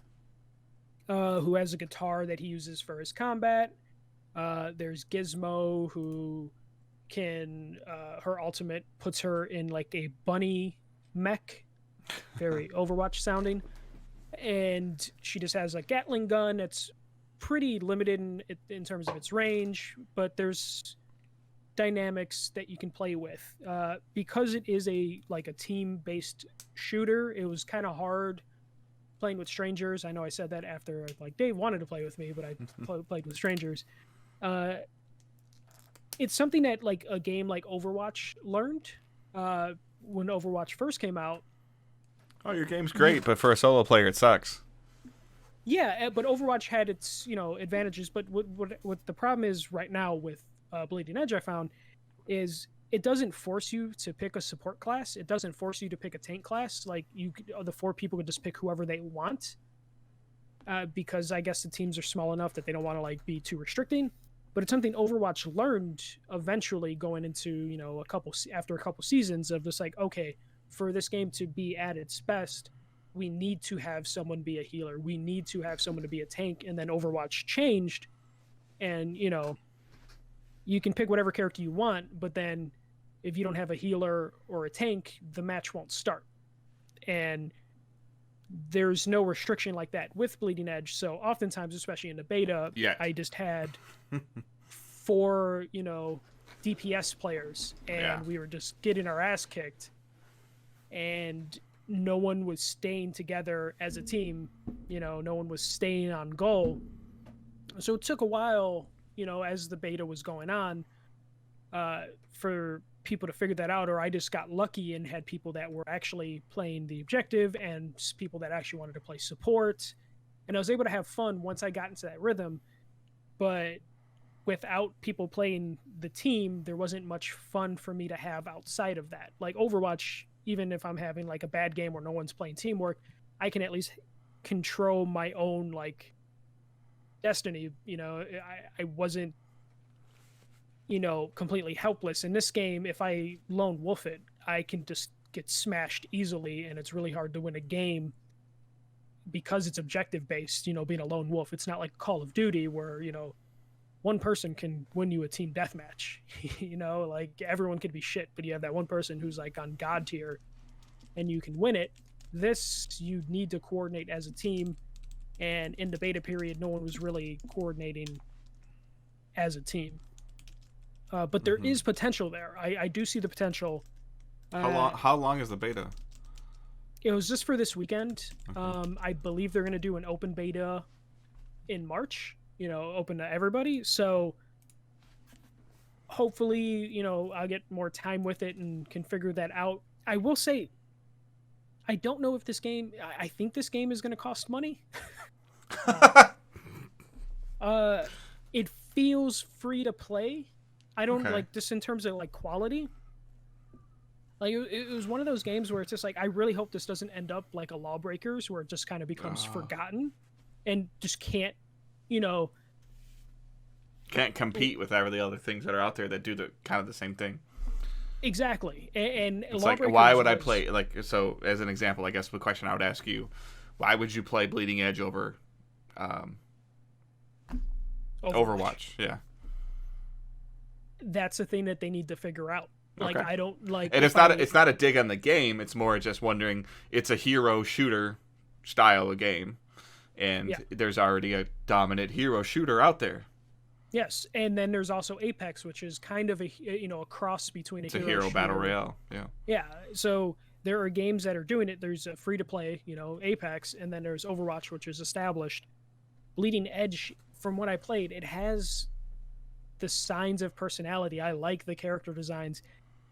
who has a guitar that he uses for his combat. There's Gizmo, who can her ultimate puts her in like a bunny mech, very Overwatch sounding, and she just has a Gatling gun that's pretty limited in terms of its range, but there's dynamics that you can play with. Because it is a team-based shooter, it was kind of hard playing with strangers. I know I said that after like Dave wanted to play with me, but I played with strangers. It's something that like a game like Overwatch learned when Overwatch first came out. Oh, your game's great, but for a solo player, it sucks. Yeah, but Overwatch had its advantages. But what the problem is right now with Bleeding Edge, I found, is it doesn't force you to pick a support class. It doesn't force you to pick a tank class. Like the 4 people could just pick whoever they want, because I guess the teams are small enough that they don't want to like be too restricting. But it's something Overwatch learned eventually going into after a couple seasons of just like, okay, for this game to be at its best, we need to have someone be a healer. We need to have someone to be a tank. And then Overwatch changed, and you can pick whatever character you want, but then if you don't have a healer or a tank, the match won't start. And there's no restriction like that with Bleeding Edge. So oftentimes, especially in the beta, I just had 4, DPS players, and we were just getting our ass kicked, and no one was staying together as a team. No one was staying on goal. So it took a while, as the beta was going on, for people to figure that out, or I just got lucky and had people that were actually playing the objective and people that actually wanted to play support, and I was able to have fun once I got into that rhythm. But without people playing the team, there wasn't much fun for me to have outside of that. Like Overwatch, even if I'm having like a bad game where no one's playing teamwork, I can at least control my own like destiny. I wasn't completely helpless. In this game, if I lone wolf it, I can just get smashed easily, and it's really hard to win a game because it's objective based, being a lone wolf. It's not like Call of Duty where, one person can win you a team deathmatch. Like everyone could be shit, but you have that one person who's like on God tier and you can win it. This, you need to coordinate as a team, and in the beta period, no one was really coordinating as a team. But there is potential there. I do see the potential. How long is the beta? It was just for this weekend. Okay. I believe they're going to do an open beta in March, open to everybody. So hopefully, I'll get more time with it and can figure that out. I will say, I don't know if this game, I think this game is going to cost money. It feels free to play. I don't like this in terms of like quality. Like it was one of those games where it's just like, I really hope this doesn't end up like a Lawbreakers where it just kind of becomes forgotten and just can't compete with every the other things that are out there that do the kind of the same thing. Exactly. And it's like, why would I play, like, so as an example, I guess the question I would ask you, why would you play Bleeding Edge over Overwatch? Yeah. That's the thing that they need to figure out. Like, I don't like, and it's not a dig on the game. It's more just wondering, it's a hero shooter style of game, and there's already a dominant hero shooter out there. Yes, and then there's also Apex, which is kind of a cross between a hero battle royale. Yeah. So there are games that are doing it. There's a free to play, Apex, and then there's Overwatch, which is established. Bleeding Edge, from what I played, it has the signs of personality. I like the character designs,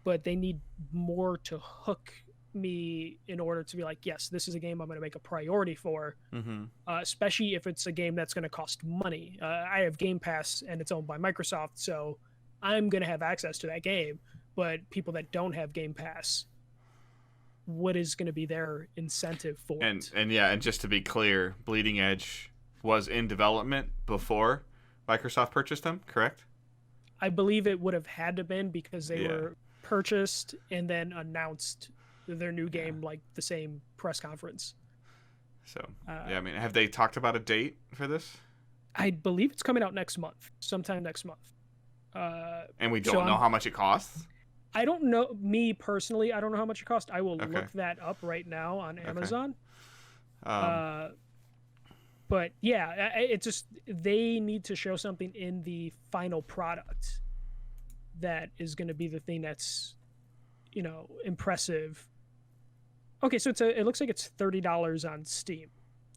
but they need more to hook me in order to be like, yes, this is a game I'm going to make a priority for, Mm-hmm. especially if it's a game that's going to cost money. I have Game Pass and it's owned by Microsoft, so I'm going to have access to that game. But people that don't have Game Pass, what is going to be their incentive for it? And just to be clear, Bleeding Edge was in development before Microsoft purchased them, correct? I believe it would have had to been because they were purchased and then announced their new game like the same press conference. So, I mean, have they talked about a date for this? I believe it's coming out next month, sometime next month. And we don't know how much it costs? I don't know. Me personally, I don't know how much it costs. I will look that up right now on Amazon. But yeah, it just, they need to show something in the final product that is going to be the thing that's, you know, impressive. Okay, so it looks like it's $30 on Steam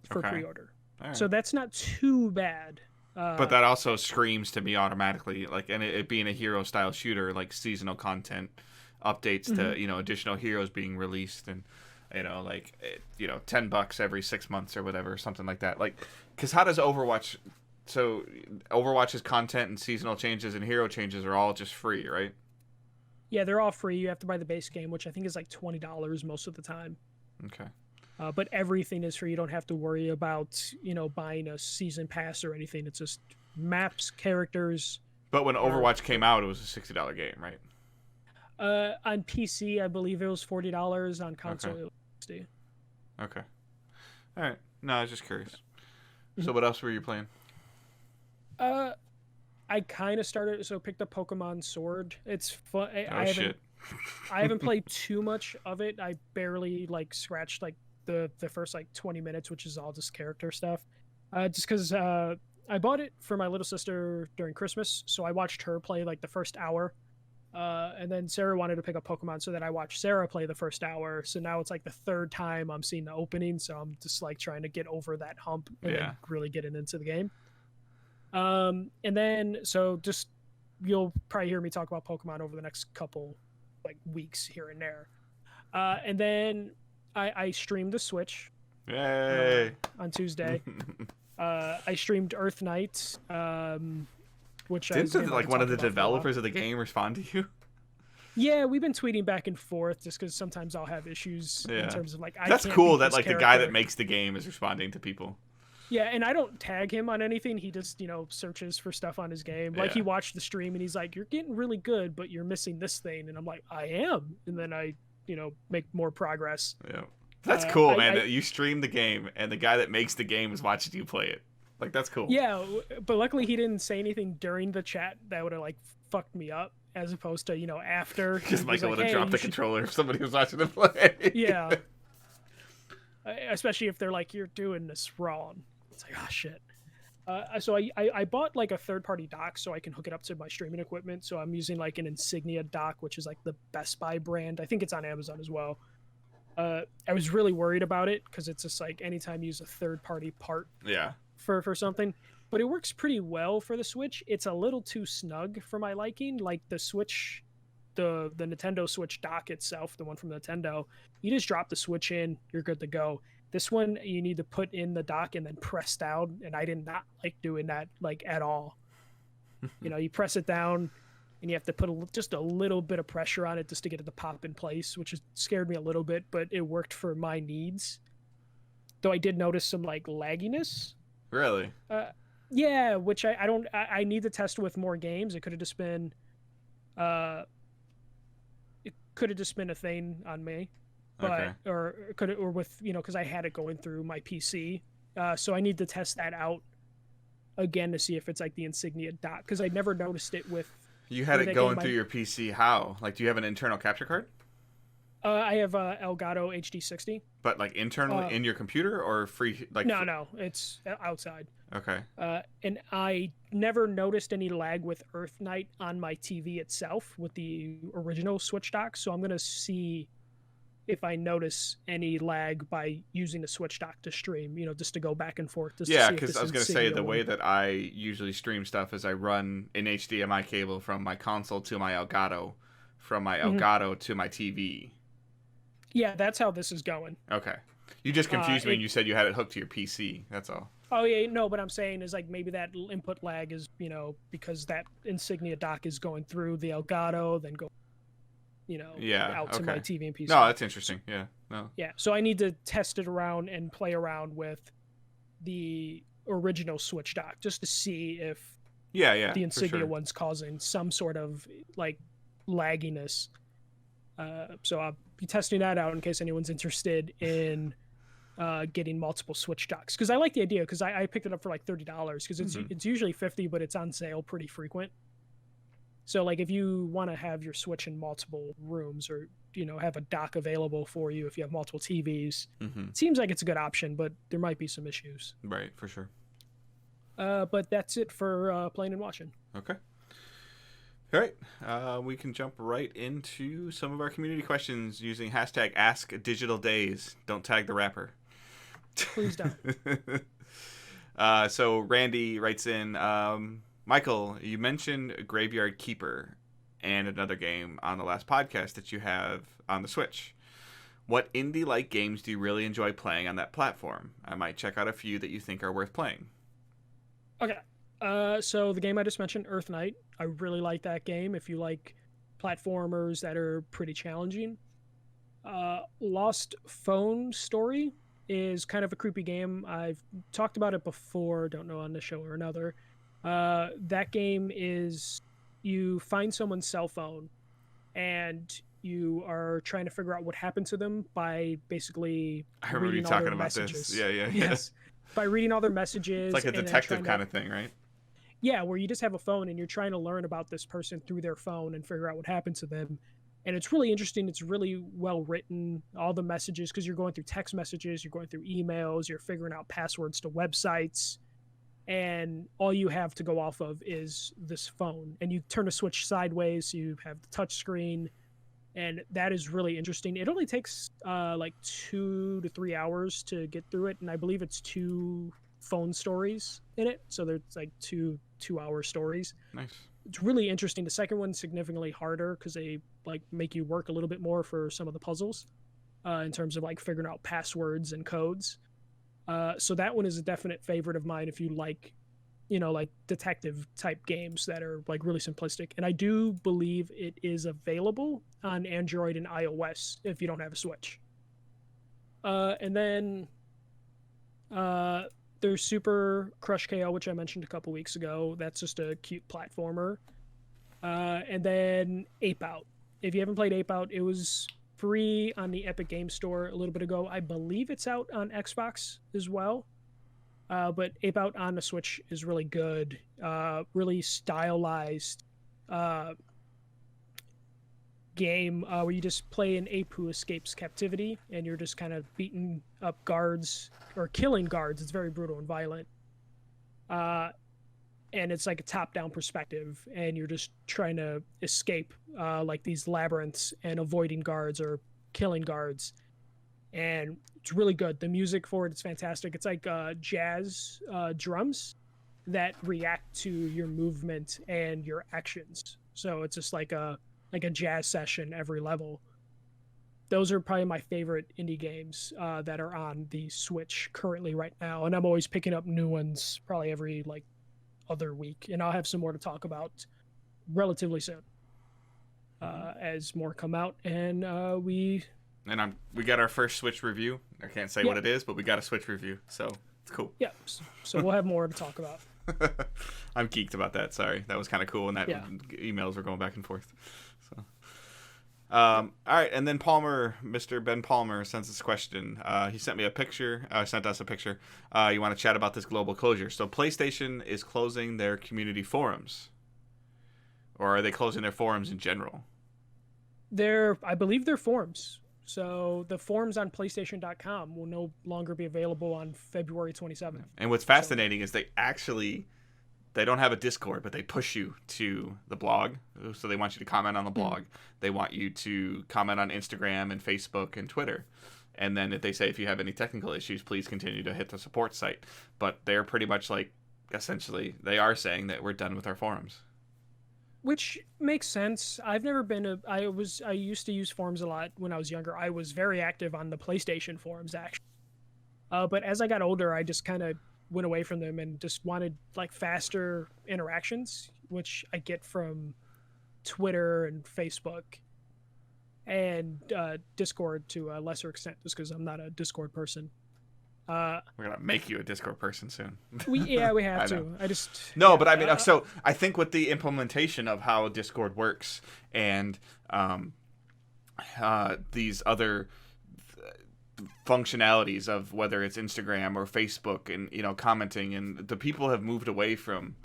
for pre-order. Right. So that's not too bad. But that also screams to me automatically, like, and it being a hero style shooter, like seasonal content, updates to, you know, additional heroes being released, and, you know, like, you know, $10 every 6 months or whatever, something like that. Like, because how does Overwatch? So Overwatch's content and seasonal changes and hero changes are all just free, right? Yeah, they're all free. You have to buy the base game, which I think is like $20 most of the time. Okay. But everything is free. You don't have to worry about, you know, buying a season pass or anything. It's just maps, characters. But when Overwatch came out, it was a $60 game, right? On PC, I believe it was $40. On console, it was $60. Okay. All right. No, I was just curious. So what else were you playing? I kind of started, so picked up Pokemon Sword. It's fun. Shit. I haven't played too much of it. I barely like scratched like the first like 20 minutes, which is all just character stuff. Just because I bought it for my little sister during Christmas, so I watched her play like the first hour. And then Sarah wanted to pick up Pokemon, so then I watched Sarah play the first hour. So now it's like the third time I'm seeing the opening, so I'm just like trying to get over that hump and then really getting into the game. And then so just you'll probably hear me talk about Pokemon over the next couple like weeks here and there. And then I streamed the Switch. Yay! On Tuesday. I streamed Earth Knight. Which didn't like one of the developers of the game respond to you? Yeah, we've been tweeting back and forth just because sometimes I'll have issues in terms of like. That's cool that like the guy that makes the game is responding to people. Yeah, and I don't tag him on anything. He just, you know, searches for stuff on his game. Like he watched the stream and he's like, "You're getting really good, but you're missing this thing." And I'm like, "I am." And then I, you know, make more progress. Yeah, that's cool, man. That you stream the game and the guy that makes the game is watching you play it. Like, that's cool. Yeah, but luckily he didn't say anything during the chat that would have like fucked me up, as opposed to, you know, after. Because Michael would have dropped the controller if somebody was watching him play. Yeah. Especially if they're like, "You're doing this wrong." It's like, oh shit. So I bought like a third-party dock so I can hook it up to my streaming equipment. So I'm using like an Insignia dock, which is like the Best Buy brand. I think it's on Amazon as well. I was really worried about it because it's just like anytime you use a third-party part for something. But it works pretty well for the Switch. It's a little too snug for my liking. Like the Switch, the Nintendo Switch dock itself, the one from Nintendo, you just drop the Switch in, you're good to go. This one, you need to put in the dock and then press down, and I did not like doing that, like, at all. You know, you press it down, and you have to put just a little bit of pressure on it just to get it to pop in place, which scared me a little bit, but it worked for my needs. Though I did notice some, like, lagginess. Really? Yeah, which I need to test with more games. It could have just been... it could have just been a thing on me. But or with, you know, because I had it going through my PC, so I need to test that out again to see if it's like the Insignia dock, because I never noticed it with. You had it going through your PC. How? Like, do you have an internal capture card? I have Elgato HD60. But like internally in your computer or free? Like no, it's outside. Okay. And I never noticed any lag with Earth Knight on my TV itself with the original Switch dock, so I'm gonna see if I notice any lag by using the Switch dock to stream, you know, just to go back and forth. Yeah, because I was going to say the way that I usually stream stuff is I run an HDMI cable from my console to my Elgato, from my Elgato to my TV. Yeah, that's how this is going. Okay. You just confused me when you said you had it hooked to your PC. That's all. Oh yeah, no, but I'm saying is like maybe that input lag is, because that Insignia dock is going through the Elgato, then go, out to my TV and PC. No, that's interesting. Yeah. No. Yeah, so I need to test it around and play around with the original Switch dock just to see if the Insignia one's causing some sort of like lagginess. So I'll be testing that out in case anyone's interested in getting multiple Switch docks, because I like the idea, because I picked it up for like $30 because it's usually $50, but it's on sale pretty frequent. So like if you want to have your Switch in multiple rooms, or have a dock available for you if you have multiple TVs, it seems like it's a good option, but there might be some issues. Right, for sure. But that's it for playing and watching. Okay. All right, we can jump right into some of our community questions using hashtag AskDigitalDays. Don't tag the rapper. Please don't. So Randy writes in, Michael, you mentioned Graveyard Keeper and another game on the last podcast that you have on the Switch. What indie-like games do you really enjoy playing on that platform? I might check out a few that you think are worth playing. Okay. So the game I just mentioned, Earth Knight, I really like that game if you like platformers that are pretty challenging. Lost Phone Story is kind of a creepy game. I've talked about it before, don't know on this show or another. That game is you find someone's cell phone and you are trying to figure out what happened to them by basically reading all their messages. This. Yeah. Yes. By reading all their messages. It's like a detective kind of thing, right? Yeah, where you just have a phone and you're trying to learn about this person through their phone and figure out what happened to them. And it's really interesting. It's really well written. All the messages, because you're going through text messages, you're going through emails, you're figuring out passwords to websites. And all you have to go off of is this phone. And you turn a switch sideways, so you have the touch screen. And that is really interesting. It only takes like 2 to 3 hours to get through it. And I believe it's 2 phone stories in it. So there's like two-hour stories. Nice. It's really interesting. The second one's significantly harder because they like make you work a little bit more for some of the puzzles in terms of like figuring out passwords and codes. So that one is a definite favorite of mine if you like, like detective type games that are like really simplistic. And I do believe it is available on Android and iOS if you don't have a Switch. And then there's Super Crush KO, which I mentioned a couple weeks ago. That's just a cute platformer. And then Ape Out. If you haven't played Ape Out, it was free on the Epic Games Store a little bit ago. I believe it's out on Xbox as well. But Ape Out on the Switch is really good. Really stylized game where you just play an ape who escapes captivity, and you're just kind of beating up guards or killing guards. It's very brutal and violent. And it's like a top-down perspective, and you're just trying to escape like these labyrinths and avoiding guards or killing guards. And it's really good. The music for it is fantastic. It's like jazz drums that react to your movement and your actions. So it's just like a jazz session every level. Those are probably my favorite indie games that are on the Switch currently right now. And I'm always picking up new ones probably every like other week. And I'll have some more to talk about relatively soon as more come out. And we got our first Switch review. I can't say what it is, but we got a Switch review. So it's cool. Yeah. So we'll have more to talk about. I'm geeked about that. Sorry. That was kind of cool. And that emails were going back and forth. So, all right. And then Mr. Ben Palmer sends this question. He sent us a picture. You want to chat about this global closure. So PlayStation is closing their community forums. Or are they closing their forums in general? I believe they're forums. So the forums on PlayStation.com will no longer be available on February 27th. And what's fascinating is they don't have a Discord, but they push you to the blog. So they want you to comment on the blog. They want you to comment on Instagram and Facebook and Twitter. And then if they say if you have any technical issues, please continue to hit the support site. But they're pretty much like, essentially, they are saying that we're done with our forums. which makes sense. I've never been a. I used to use forums a lot when I was younger. I was very active on the PlayStation forums actually. But as I got older, I just kind of went away from them and just wanted like faster interactions, which I get from Twitter and Facebook and Discord to a lesser extent, just because I'm not a Discord person. We're gonna make you a Discord person soon. We have to. I just no, but I mean, so I think with the implementation of how Discord works and these other functionalities of whether it's Instagram or Facebook and commenting, and the people have moved away from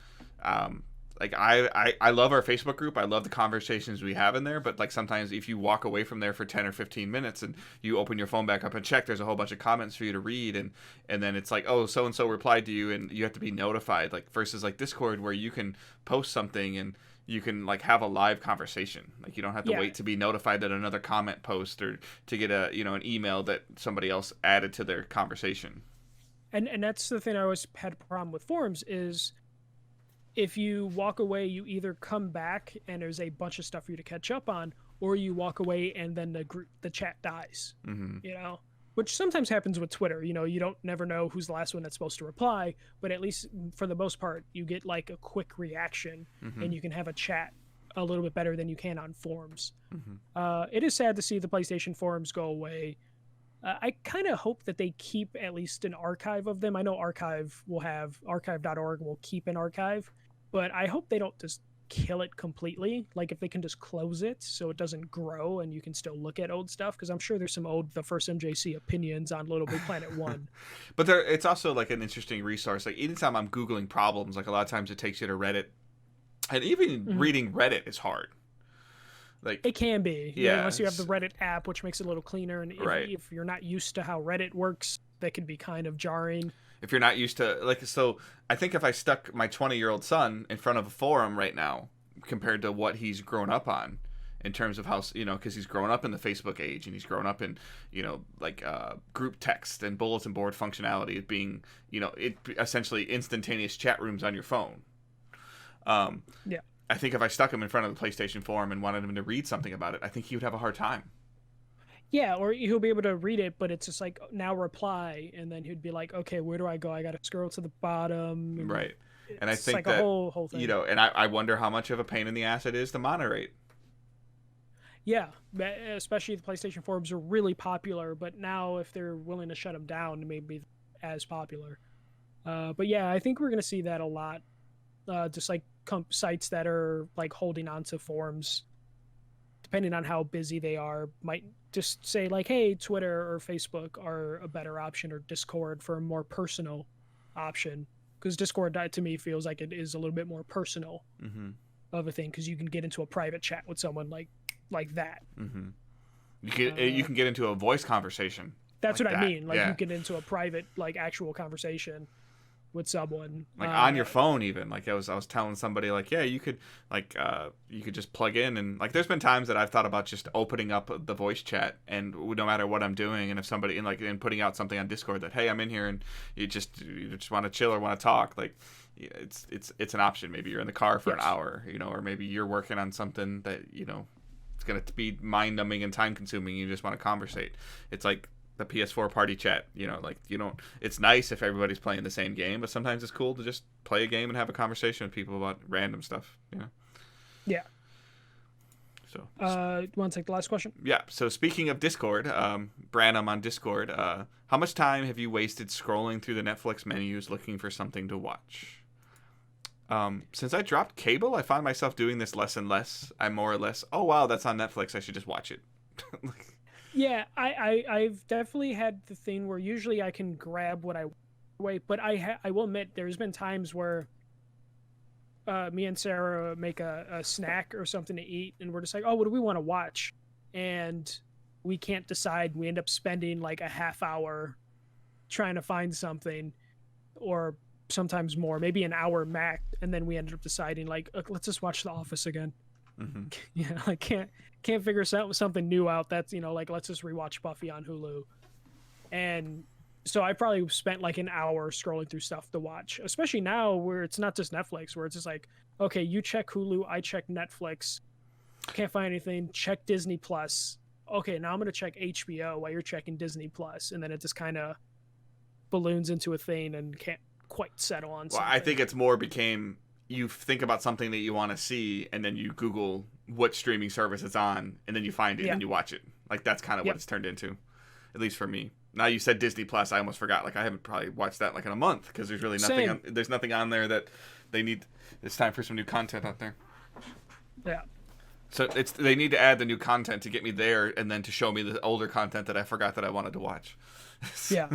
like I love our Facebook group. I love the conversations we have in there, but like sometimes if you walk away from there for 10 or 15 minutes and you open your phone back up and check, there's a whole bunch of comments for you to read, and then it's like, oh, so and so replied to you and you have to be notified, like versus like Discord where you can post something and you can like have a live conversation. Like you don't have to wait to be notified that another comment post or to get a an email that somebody else added to their conversation. And that's the thing I always had a problem with forums is if you walk away, you either come back and there's a bunch of stuff for you to catch up on, or you walk away and then the chat dies. Mm-hmm. Which sometimes happens with Twitter. You don't never know who's the last one that's supposed to reply, but at least for the most part, you get like a quick reaction and you can have a chat a little bit better than you can on forums. It is sad to see the PlayStation forums go away. I kind of hope that they keep at least an archive of them. I know archive.org will keep an archive, but I hope they don't just kill it completely. Like if they can just close it so it doesn't grow and you can still look at old stuff, because I'm sure there's some the first MJC opinions on Little Big Planet 1. But it's also like an interesting resource. Like anytime I'm Googling problems, like a lot of times it takes you to Reddit, and even reading Reddit is hard. Like it can be, unless you have the Reddit app, which makes it a little cleaner. And if you're not used to how Reddit works, that can be kind of jarring. If you're not used to so I think if I stuck my 20-year-old son in front of a forum right now, compared to what he's grown up on, in terms of how because he's grown up in the Facebook age and he's grown up in group text and bulletin board functionality of being it essentially instantaneous chat rooms on your phone. I think if I stuck him in front of the PlayStation forum and wanted him to read something about it, I think he would have a hard time. Yeah, or he'll be able to read it, but it's just like, now reply, and then he'd be like, okay, where do I go? I got to scroll to the bottom. And right. And I think like that, a whole thing. And I wonder how much of a pain in the ass it is to moderate. Yeah, especially the PlayStation forums are really popular, but now if they're willing to shut them down, it may be as popular. But yeah, I think we're going to see that a lot. Just like sites that are like holding on to forums, depending on how busy they are, might just say like, hey, Twitter or Facebook are a better option, or Discord for a more personal option, because Discord to me feels like it is a little bit more personal of a thing, because you can get into a private chat with someone like that. You can get into a voice conversation. That's like what I mean. Like you get into a private like actual conversation with someone, like on your phone even. Like I was telling somebody, like, yeah, you could just plug in, and like there's been times that I've thought about just opening up the voice chat, and no matter what I'm doing, and if somebody and putting out something on Discord that, hey, I'm in here and you just want to chill or want to talk, like it's an option. Maybe you're in the car for an hour, or maybe you're working on something that it's going to be mind numbing and time consuming. You just want to conversate. It's like the PS4 party chat, it's nice if everybody's playing the same game, but sometimes it's cool to just play a game and have a conversation with people about random stuff, Yeah. So, you want to take the last question? Yeah. So speaking of Discord, Branham on Discord, how much time have you wasted scrolling through the Netflix menus looking for something to watch? Since I dropped cable, I find myself doing this less and less. I'm more or less, oh wow, that's on Netflix, I should just watch it. Yeah, I've definitely had the thing where usually I can grab what I wait, but I will admit there's been times where me and Sarah make a snack or something to eat, and we're just like, oh, what do we want to watch? And we can't decide. We end up spending like a half hour trying to find something, or sometimes more, maybe an hour max, and then we ended up deciding like, let's just watch The Office again. Yeah, I can't figure something new out. That's like, let's just rewatch Buffy on Hulu. And so I probably spent like an hour scrolling through stuff to watch, especially now where it's not just Netflix, where it's just like Okay, you check Hulu, I check Netflix. Can't find anything. Check Disney Plus. Okay, now I'm gonna check HBO while you're checking Disney Plus, and then it just kind of balloons into a thing and can't quite settle on Well, something. I think it's more became you think about something that you want to see, and then you Google what streaming service it's on, and then you find it, and then you watch it. Like that's kind of what it's turned into, at least for me. Now you said Disney Plus, I almost forgot. Like I haven't probably watched that like in a month because there's really nothing. There's nothing on there that they need. It's time for some new content out there. Yeah. So they need to add the new content to get me there, and then to show me the older content that I forgot that I wanted to watch. Yeah.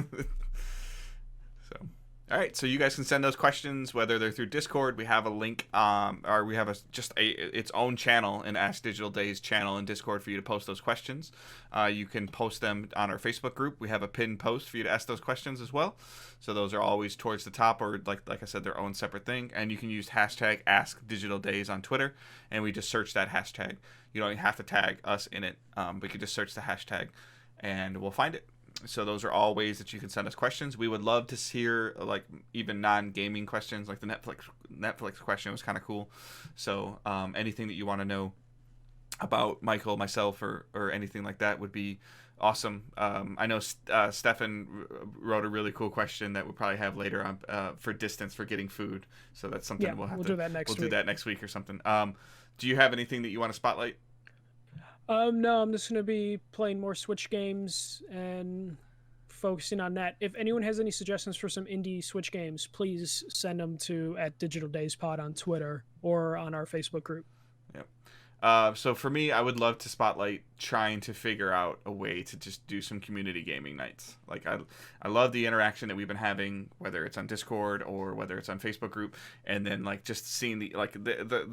So, all right. So you guys can send those questions whether they're through Discord. We have a link, or we have its own channel, an Ask Digital Days channel in Discord for you to post those questions. You can post them on our Facebook group. We have a pinned post for you to ask those questions as well. So those are always towards the top, or like I said, their own separate thing. And you can use hashtag Ask Digital Days on Twitter, and we just search that hashtag. You don't even have to tag us in it. We can just search the hashtag, and we'll find it. So those are all ways that you can send us questions. We would love to hear like even non-gaming questions, like the Netflix question was kind of cool. So anything that you want to know about Michael, myself, or anything like that would be awesome. I know Stefan wrote a really cool question that we'll probably have later on for distance for getting food. So that's something we'll do that next week. We'll do that next week or something. Do you have anything that you want to spotlight? No, I'm just going to be playing more Switch games and focusing on that. If anyone has any suggestions for some indie Switch games, please send them to @DigitalDaysPod on Twitter or on our Facebook group. Yep. So for me, I would love to spotlight trying to figure out a way to just do some community gaming nights. Like I love the interaction that we've been having, whether it's on Discord or whether it's on Facebook group, and then like just seeing the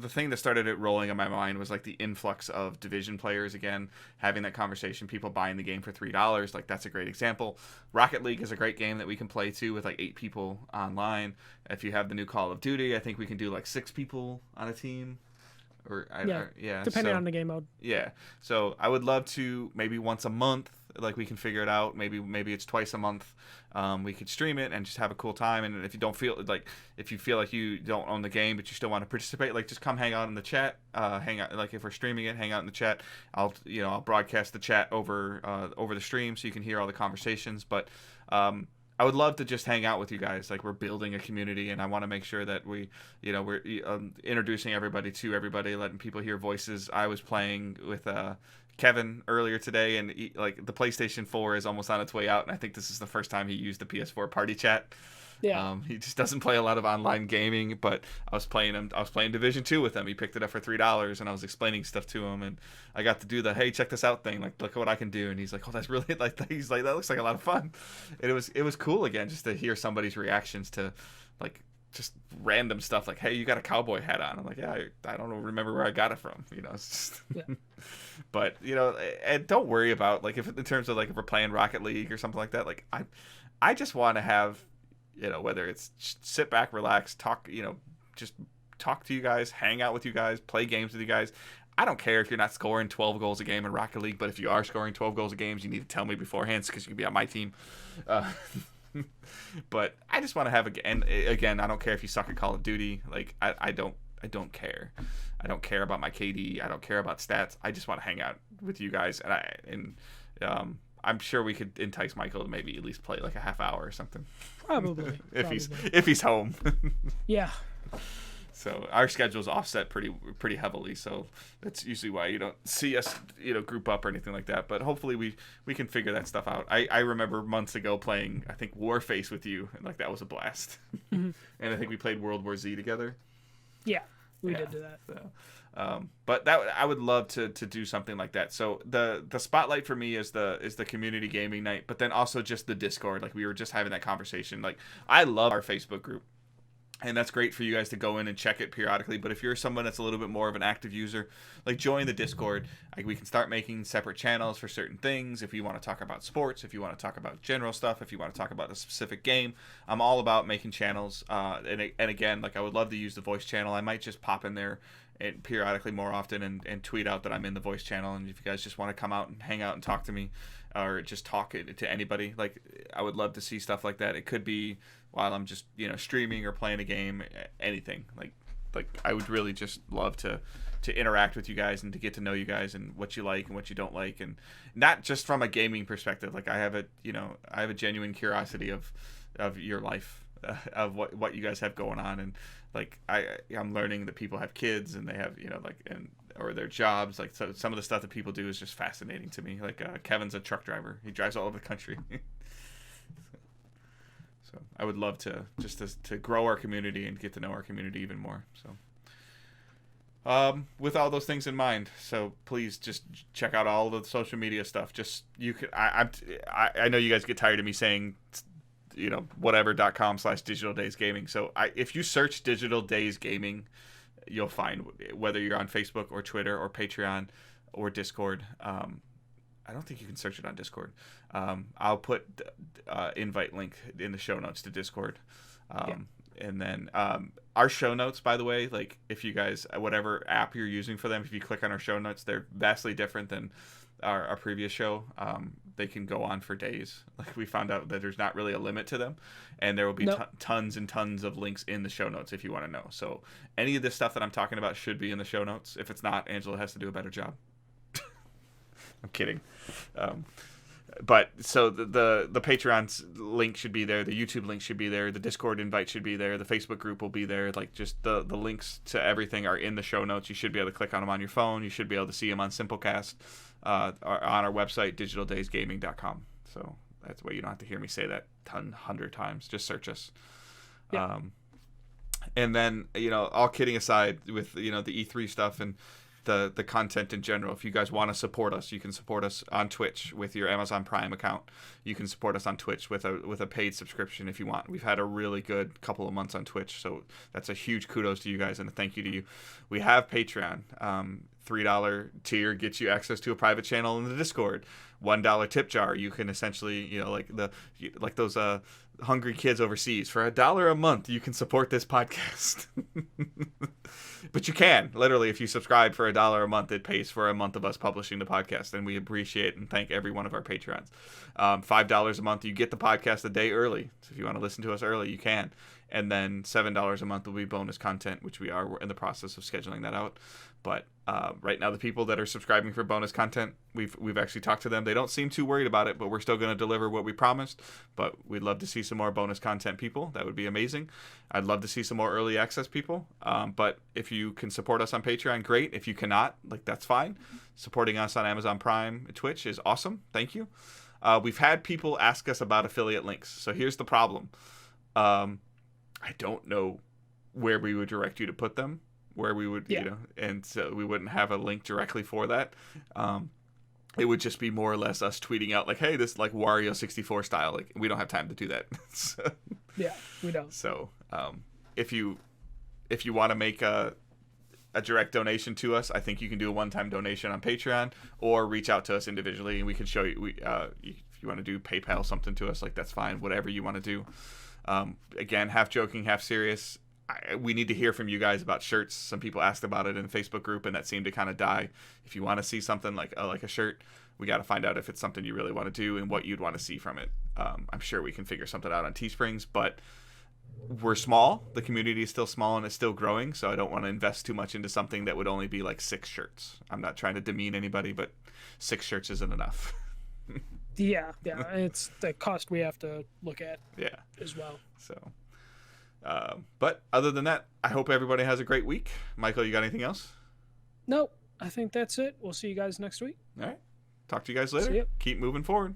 thing that started it rolling in my mind was like the influx of Division players again, having that conversation, people buying the game for $3. Like that's a great example. Rocket League is a great game that we can play too with like 8 people online. If you have the new Call of Duty, I think we can do like 6 people on a team. Depending on the game mode. Yeah, so I would love to maybe once a month, like we can figure it out. Maybe it's twice a month. We could stream it and just have a cool time. And if you don't feel like, if you feel like you don't own the game but you still want to participate, like just come hang out in the chat. Hang out, like if we're streaming it, hang out in the chat. I'll broadcast the chat over the stream so you can hear all the conversations. But I would love to just hang out with you guys. Like we're building a community, and I want to make sure that we're introducing everybody to everybody, letting people hear voices. I was playing with Kevin earlier today, and the PlayStation 4 is almost on its way out, and I think this is the first time he used the PS4 party chat. Yeah. He just doesn't play a lot of online gaming, but I was playing Division 2 with him. He picked it up for $3, and I was explaining stuff to him, and I got to do the hey, check this out thing. Like, look at what I can do. And he's like, oh, that's really he's like, that looks like a lot of fun. And it was cool again just to hear somebody's reactions to like just random stuff. Like, hey, you got a cowboy hat on. I'm like, yeah, I don't remember where I got it from. It's just. Yeah. But and don't worry about like if in terms of like if we're playing Rocket League or something like that. Like I just want to have. Whether it's sit back, relax, talk, just talk to you guys, hang out with you guys, play games with you guys. I don't care if you're not scoring 12 goals a game in Rocket League, but if you are scoring 12 goals a game, you need to tell me beforehand because you can be on my team. But I just want to have and again, I don't care if you suck at Call of Duty. Like I don't care. I don't care about my KD. I don't care about stats. I just want to hang out with you guys, and I'm sure we could entice Michael to maybe at least play like a half hour or something. Probably. if he's home. Yeah. So our schedule's offset pretty heavily, so that's usually why you don't see us group up or anything like that. But hopefully we can figure that stuff out. I remember months ago playing I think Warface with you, and like that was a blast. Mm-hmm. And I think we played World War Z together. Yeah, we did do that. So, but that I would love to do something like that. So the spotlight for me is the community gaming night, but then also just the Discord. Like we were just having that conversation. Like I love our Facebook group, and that's great for you guys to go in and check it periodically. But if you're someone that's a little bit more of an active user, like join the Discord. Like we can start making separate channels for certain things. If you want to talk about sports, if you want to talk about general stuff, if you want to talk about a specific game, I'm all about making channels. And again, like I would love to use the voice channel. I might just pop in there and periodically more often and tweet out that I'm in the voice channel. And if you guys just want to come out and hang out and talk to me or just talk to anybody, like I would love to see stuff like that. It could be while I'm just streaming or playing a game, anything. Like like I would really just love to interact with you guys and to get to know you guys and what you like and what you don't like, and not just from a gaming perspective. Like I have a genuine curiosity of your life, of what you guys have going on, and like I'm learning that people have kids and they have or their jobs. Like so some of the stuff that people do is just fascinating to me. Like Kevin's a truck driver. He drives all over the country. So I would love to grow our community and get to know our community even more. So with all those things in mind, so please just check out all the social media stuff. Just you can I know you guys get tired of me saying whatever.com/Digital Days Gaming. So if you search Digital Days Gaming, you'll find, whether you're on Facebook or Twitter or Patreon or Discord. I don't think you can search it on Discord. I'll put invite link in the show notes to Discord. And then our show notes, by the way, like if you guys, whatever app you're using for them, if you click on our show notes, they're vastly different than our previous show. They can go on for days. Like we found out that there's not really a limit to them, and there will be tons and tons of links in the show notes if you want to know. So any of this stuff that I'm talking about should be in the show notes. If it's not, Angela has to do a better job. I'm kidding. But so the Patreon's link should be there, the YouTube link should be there, the Discord invite should be there, the Facebook group will be there. Like just the links to everything are in the show notes. You should be able to click on them on your phone. You should be able to see them on Simplecast, on our website, digitaldaysgaming.com. So that's why you don't have to hear me say that 100 times. Just search us. Yeah. And then all kidding aside, with the E3 stuff and the content in general, if you guys want to support us, you can support us on Twitch with your Amazon Prime account. You can support us on Twitch with a paid subscription if you want. We've had a really good couple of months on Twitch, so that's a huge kudos to you guys and a thank you to you. We have Patreon. $3 tier gets you access to a private channel in the Discord. $1 tip jar, you can essentially like those hungry kids overseas, for $1 a month you can support this podcast. But you can literally, if you subscribe for $1 a month, it pays for a month of us publishing the podcast, and we appreciate and thank every one of our patrons. $5 a month, you get the podcast a day early, so if you want to listen to us early, you can. And then $7 a month will be bonus content, which we're in the process of scheduling that out. But right now, the people that are subscribing for bonus content, we've actually talked to them. They don't seem too worried about it, but we're still going to deliver what we promised. But we'd love to see some more bonus content people. That would be amazing. I'd love to see some more early access people. But if you can support us on Patreon, great. If you cannot, that's fine. Supporting us on Amazon Prime, Twitch is awesome. Thank you. We've had people ask us about affiliate links. So here's the problem. I don't know where we would direct you to put them, where we would, and so we wouldn't have a link directly for that. It would just be more or less us tweeting out like, hey, this is like Wario 64 style. Like, we don't have time to do that. So, yeah, we don't. So if you want to make a direct donation to us, I think you can do a one-time donation on Patreon or reach out to us individually, and we can show you. If you want to do PayPal something to us, that's fine. Whatever you want to do. Again, half joking, half serious. We need to hear from you guys about shirts. Some people asked about it in the Facebook group, and that seemed to kind of die. If you want to see something like a shirt, we got to find out if it's something you really want to do and what you'd want to see from it. I'm sure we can figure something out on Teesprings, but we're small. The community is still small and it's still growing, so I don't want to invest too much into something that would only be like 6 shirts. I'm not trying to demean anybody, but 6 shirts isn't enough. Yeah, it's the cost we have to look at. Yeah, as well. So, but other than that, I hope everybody has a great week. Michael, you got anything else? Nope, I think that's it. We'll see you guys next week. All right, talk to you guys later. Keep moving forward.